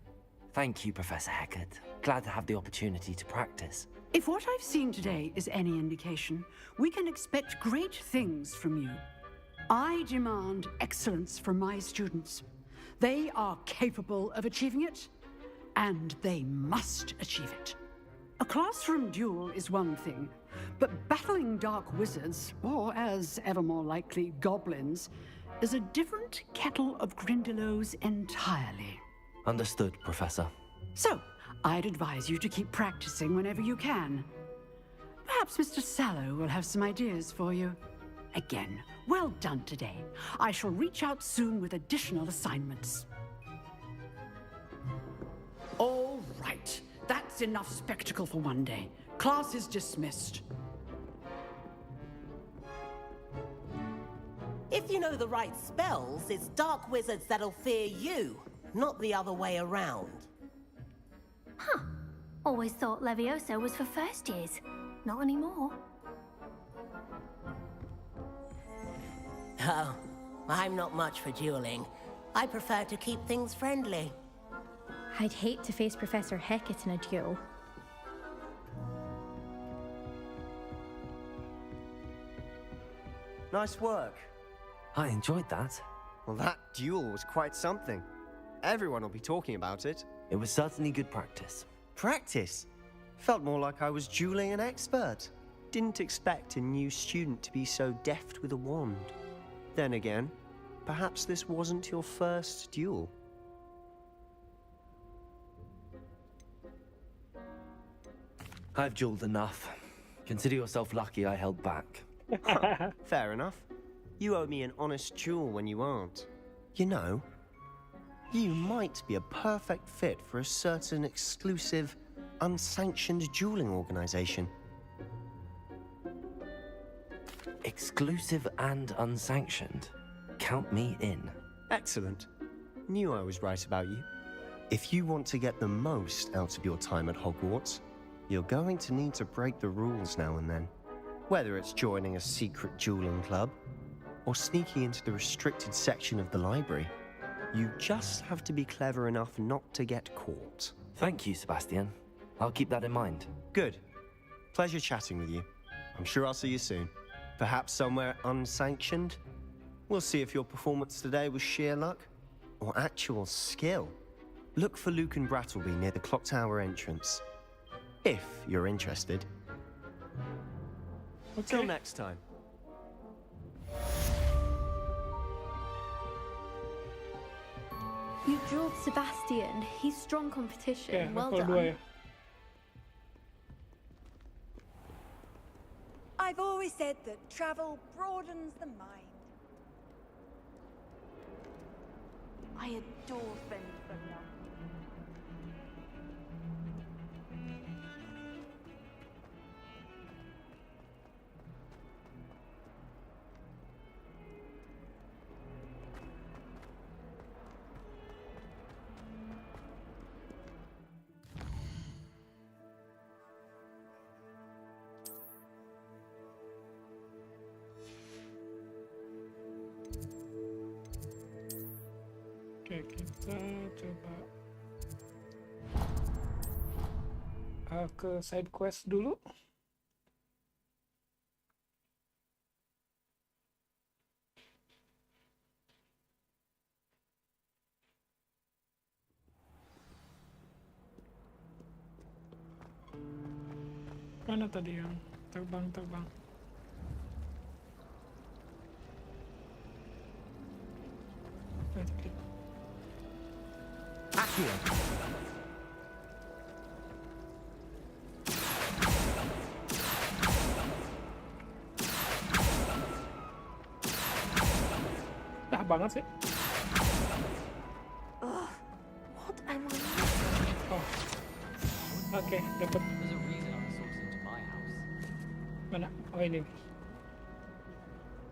Thank you, Professor Hecat. Glad to have the opportunity to practice. If what I've seen today is any indication, we can expect great things from you. I demand excellence from my students. They are capable of achieving it, and they must achieve it. A classroom duel is one thing, but battling dark wizards, or as ever more likely, goblins, is a different kettle of Grindylows entirely. Understood, Professor. So, I'd advise you to keep practicing whenever you can. Perhaps Mr. Sallow will have some ideas for you. Again, well done today. I shall reach out soon with additional assignments. All right. That's enough spectacle for one day. Class is dismissed. If you know the right spells, it's dark wizards that'll fear you, not the other way around. Huh. Always thought Levioso was for first years. Not anymore. Oh, I'm not much for dueling. I prefer to keep things friendly. I'd hate to face Professor Hecat in a duel. Nice work. I enjoyed that. Well, that duel was quite something. Everyone will be talking about it. It was certainly good practice. Practice? Felt more like I was dueling an expert. Didn't expect a new student to be so deft with a wand. Then again, perhaps this wasn't your first duel. I've dueled enough. Consider yourself lucky I held back. Fair enough. You owe me an honest duel when you aren't. You know, you might be a perfect fit for a certain exclusive, unsanctioned dueling organization. Exclusive and unsanctioned? Count me in. Excellent. Knew I was right about you. If you want to get the most out of your time at Hogwarts, you're going to need to break the rules now and then. Whether it's joining a secret dueling club, or sneaking into the restricted section of the library, you just have to be clever enough not to get caught. Thank you, Sebastian. I'll keep that in mind. Good. Pleasure chatting with you. I'm sure I'll see you soon. Perhaps somewhere unsanctioned? We'll see if your performance today was sheer luck or actual skill. Look for Luke and Brattleby near the clock tower entrance. If you're interested. Okay. Till next time. You drilled Sebastian. He's strong competition. Okay, Well level 2 done. ya. I've always said that travel broadens the mind. I adore spending so long. Oke, kita coba ke side quest dulu. Mana tadi yang terbang-terbang? Dah banget sih. What am I? Oh. Oke, dapat. Mana? Oh, ini.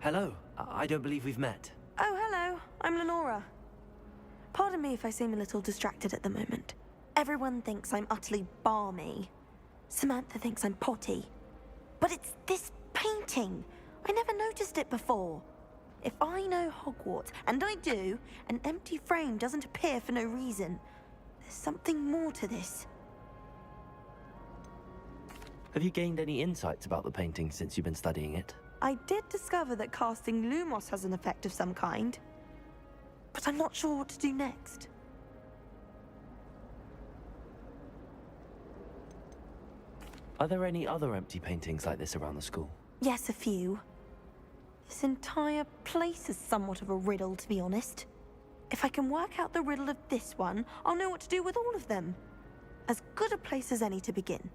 Hello. I don't believe we've met. Oh, hello. I'm Lenora. Pardon me if I seem a little distracted at the moment. Everyone thinks I'm utterly balmy. Samantha thinks I'm potty. But it's this painting. I never noticed it before. If I know Hogwarts, and I do, an empty frame doesn't appear for no reason. There's something more to this. Have you gained any insights about the painting since you've been studying it? I did discover that casting Lumos has an effect of some kind. But I'm not sure what to do next. Are there any other empty paintings like this around the school? Yes, a few. This entire place is somewhat of a riddle, to be honest. If I can work out the riddle of this one, I'll know what to do with all of them. As good a place as any to begin.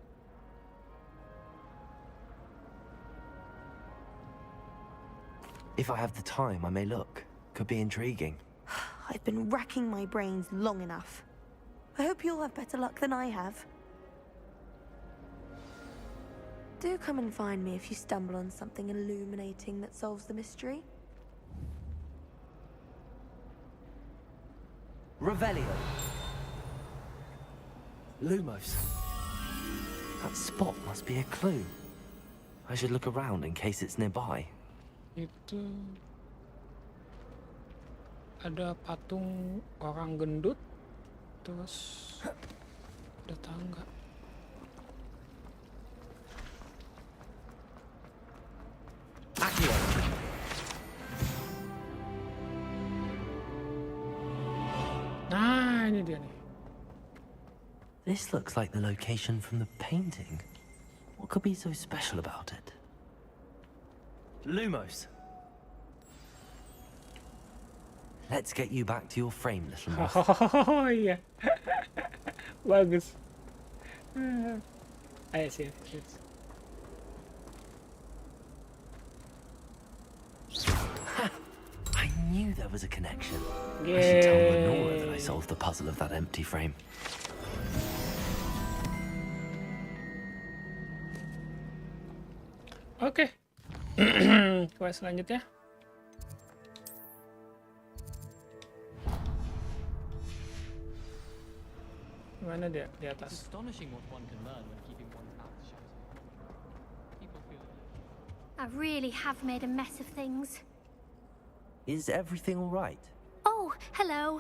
If I have the time, I may look. Could be intriguing. I've been racking my brains long enough. I hope you'll have better luck than I have. Do come and find me if you stumble on something illuminating that solves the mystery. Revelio. Lumos. That spot must be a clue. I should look around in case it's nearby. Itu ada patung orang gendut, terus ada tangga. Nah, ini dia nih. This looks like the location from the painting. What could be so special about it? Lumos. Let's get you back to your frame, little moth. Oh iya. Bagus. Ayo sih. I knew there was a connection. I should tell Lenora that I solved the puzzle of that empty frame. Oke. Quest selanjutnya. Mana dia? Di atas. It's astonishing what one can learn when keeping one's mouth shut. People feel I really have made a mess of things. Is everything all right? Oh, hello.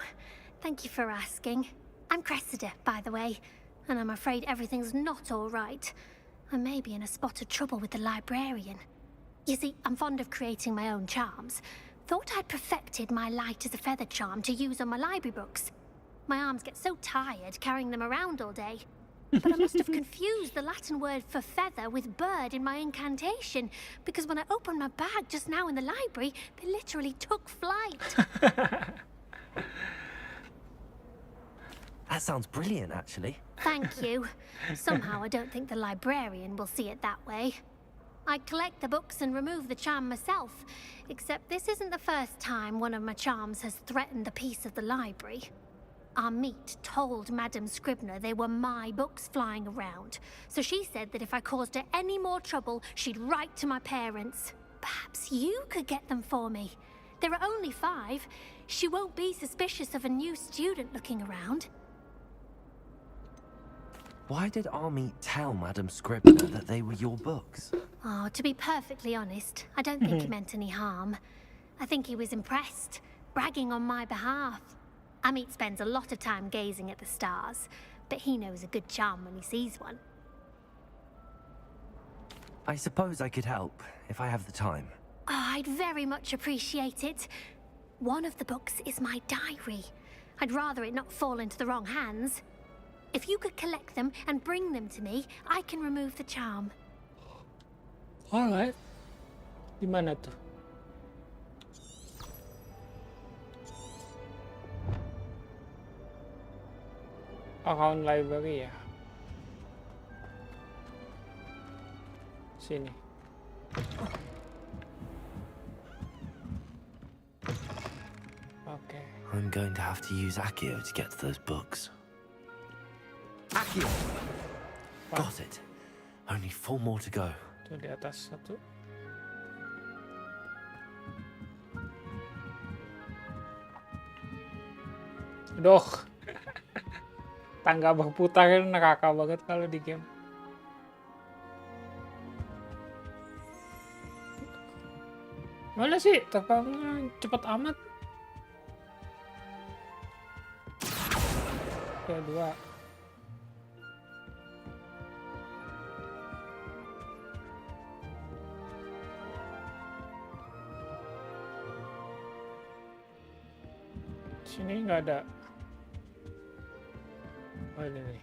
Thank you for asking. I'm Cressida, by the way, and I'm afraid everything's not all right. I may be in a spot of trouble with the librarian. You see, I'm fond of creating my own charms. Thought I'd perfected my light as a feather charm to use on my library books. My arms get so tired carrying them around all day. But I must have confused the Latin word for feather with bird in my incantation, because when I opened my bag just now in the library, they literally took flight. That sounds brilliant, actually. Thank you. Somehow I don't think the librarian will see it that way. I collect the books and remove the charm myself, except this isn't the first time one of my charms has threatened the peace of the library. Our meet told Madame Scribner they were my books flying around, so she said that if I caused her any more trouble, she'd write to my parents. Perhaps you could get them for me. There are only 5. She won't be suspicious of a new student looking around. Why did Army tell Madame Scribner that they were your books? Oh, to be perfectly honest, I don't think he meant any harm. I think he was impressed, bragging on my behalf. Amit spends a lot of time gazing at the stars, but he knows a good charm when he sees one. I suppose I could help, if I have the time. Oh, I'd very much appreciate it. One of the books is my diary. I'd rather it not fall into the wrong hands. If you could collect them and bring them to me, I can remove the charm. Alright. Di mana tuh? Account library ya. Sini. Okay. I'm going to have to use Accio to get to those books. Accio! Got it. Only 4 more to go. Tuh di atas satu. Doh. Tangga berputar itu neraka banget kalau di game. Mana sih terbangnya cepet amat. Oke, 2. Sini nggak ada. Oh ini nih.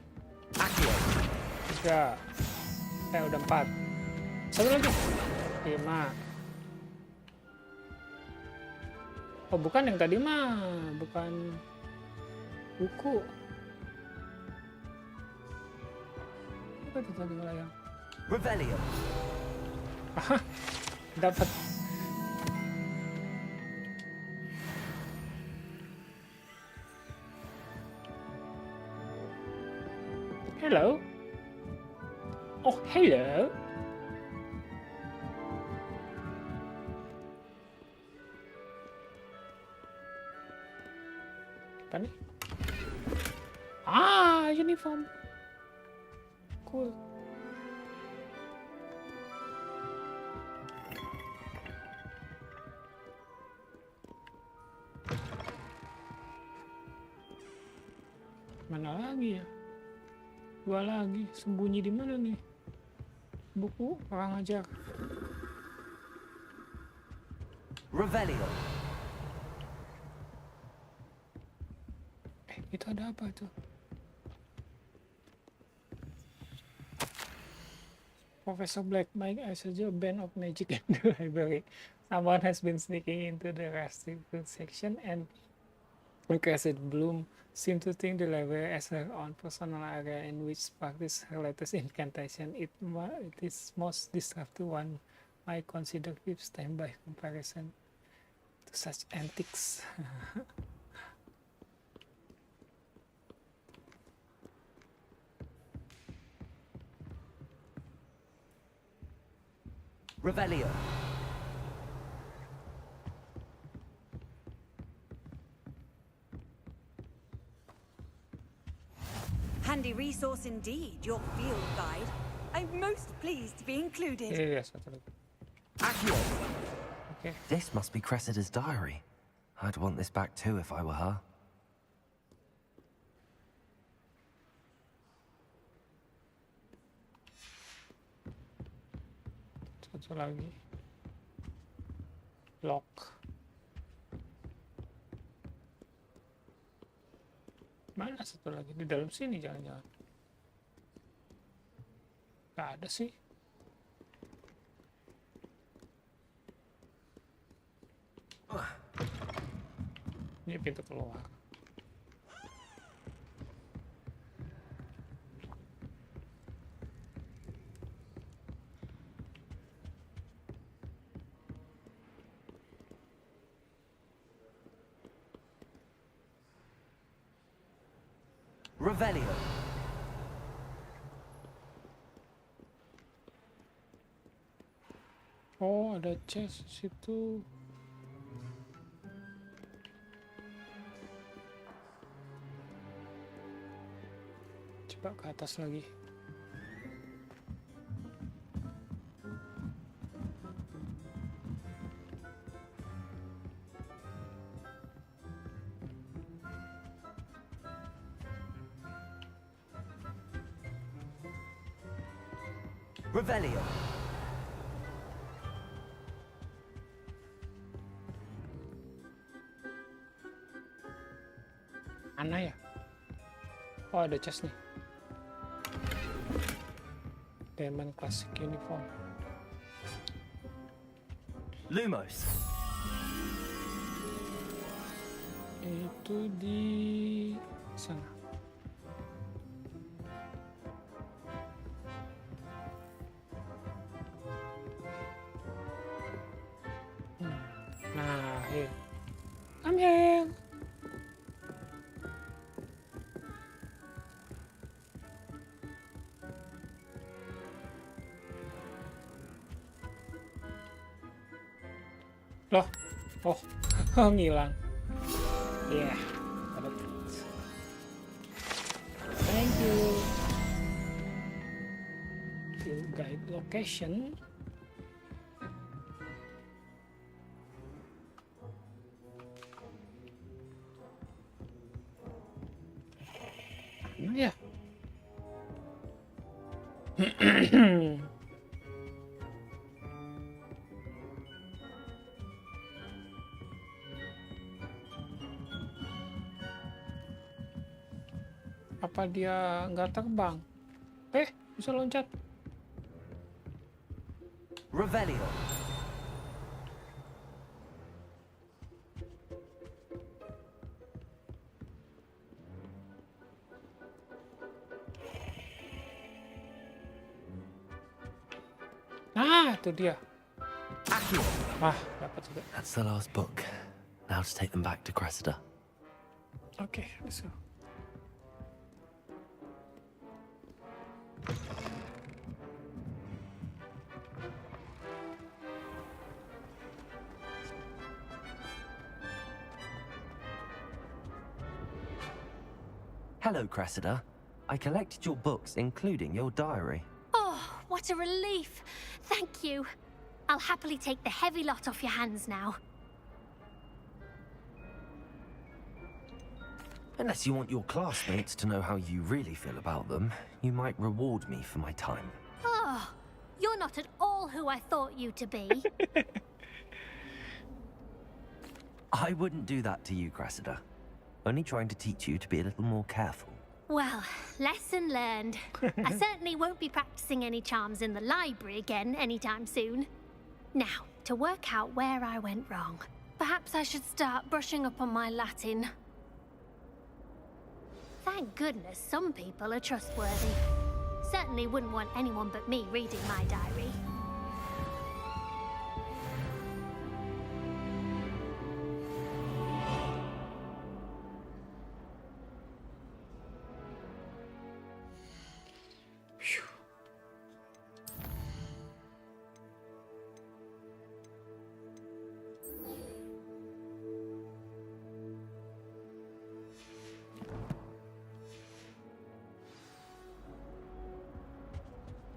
3. Udah 4. Satu lagi. 5. Oh bukan yang tadi mah, bukan buku. Apa itu tadi melayang? Rebellion. Aha, dapat. Hello. Oh, hello. Apa nih? Ah, uniform. Cool. Mana lagi ya? 2 lagi. Sembunyi di mana nih? Buku orang ajar. Rebellion. Itu ada apa tuh? Professor Black, Mike, I suggest a band of magic in the library. Someone has been sneaking into the restricted section and Cressida Bloom seemed to think the library as her own personal area in which practice her latest incantation. It is most disruptive one might consider fifth time by comparison to such antics. Revelio. Handy resource indeed, your field guide. I'm most pleased to be included. Yes, Accio. Okay. This must be Cressida's diary. I'd want this back too if I were her. Satu lagi. Lock. Mana satu lagi? Di dalam sini jangan-jangan. Gak ada sih. Ini pintu keluar. Revelio. Oh, ada chest situ. Coba ke atas lagi. Revelio. Mana ya? Oh, ada chest nih. Diamond Classic Uniform. Lumos. Itu di sana. Nah, here. I'm here. Loh, oh, ngilang. Yeah, dapat. Thank you. Field guide location. Ya. Apa dia nggak terbang? Bisa loncat. Revelio. Ah, itu dia. Ah, dapat juga. That's the last book. Now to take them back to Cressida. Okay, let's go. Hello, Cressida. I collected your books, including your diary. Oh, what a relief. Thank you. I'll happily take the heavy lot off your hands now. Unless you want your classmates to know how you really feel about them, you might reward me for my time. Oh, you're not at all who I thought you to be. I wouldn't do that to you, Cressida. Only trying to teach you to be a little more careful. Well, lesson learned. I certainly won't be practicing any charms in the library again anytime soon. Now, to work out where I went wrong. Perhaps I should start brushing up on my Latin. Thank goodness some people are trustworthy. Certainly wouldn't want anyone but me reading my diary.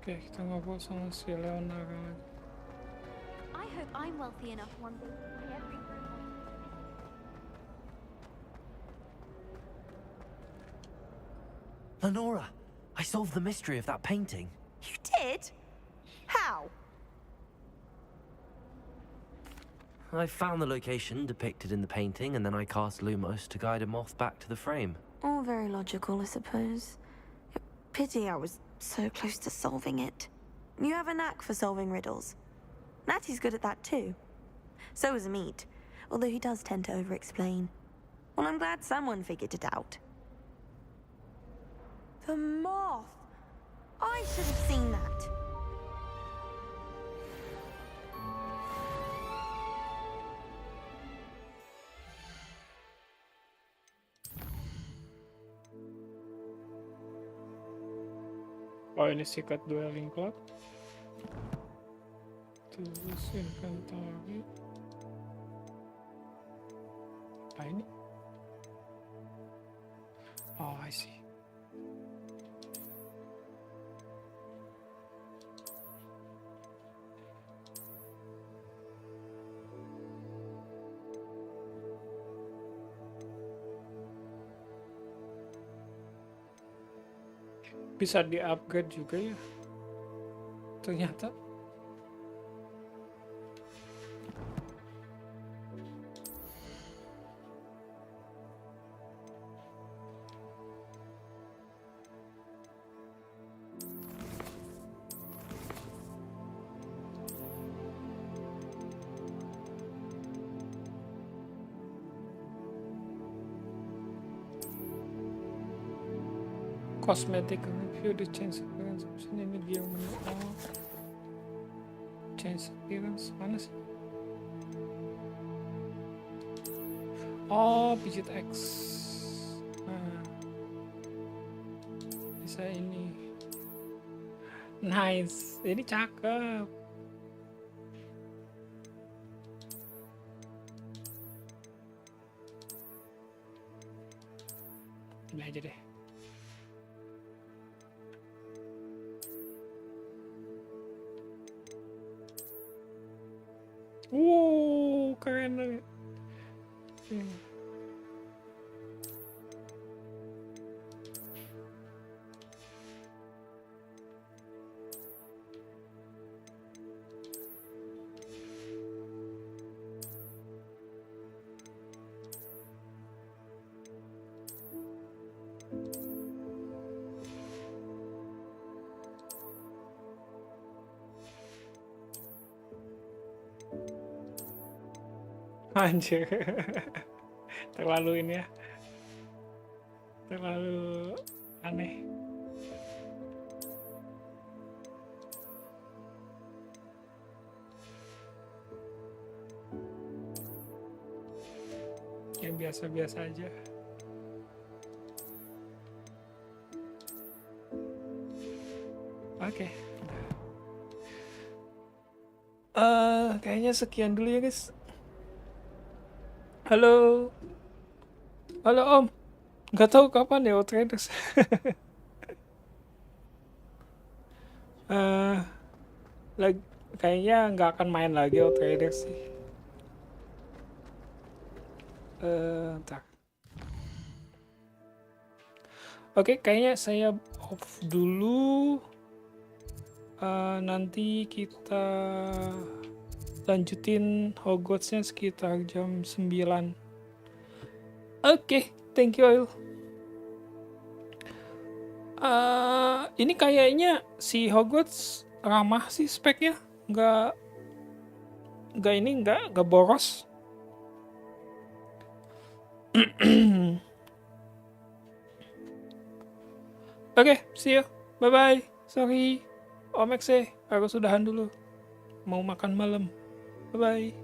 Oke, kita ngobrol sama si Leonara lagi. I hope I'm wealthy enough one day to buy every room. Lenora, I solved the mystery of that painting. You did? How? I found the location depicted in the painting, and then I cast Lumos to guide a moth back to the frame. All very logical, I suppose. Pity I was so close to solving it. You have a knack for solving riddles. Natty's good at that too. So is Amit, although he does tend to over-explain. Well, I'm glad someone figured it out. The moth! I should have seen that. Oh, ini sikat dwelling clock. Terus inventory. Apa ini? Oh, I see. Bisa di-upgrade juga ya. Ternyata. Cosmetic review, the change appearance option ini dia menu. Oh, change appearance mana sih? Oh, pijit X. Nah, bisa ini. Nice, ini cakep. Ini aja deh. Keren banget. Anjir. Terlalu ini ya. Terlalu aneh. Yang biasa-biasa aja. Oke. Kayaknya sekian dulu ya guys. Halo. Halo Om. Nggak tahu kapan ya Outriders. Kayaknya nggak akan main lagi Outriders sih. Ntar. Oke, kayaknya saya off dulu. Nanti kita lanjutin Hogwarts-nya sekitar jam 9. Oke, thank you all. Ini kayaknya si Hogwarts ramah sih speknya, nggak boros. Oke, see you. Bye-bye. Sorry, Om Exe, harus sudahan dulu. Mau makan malam. Bye-bye.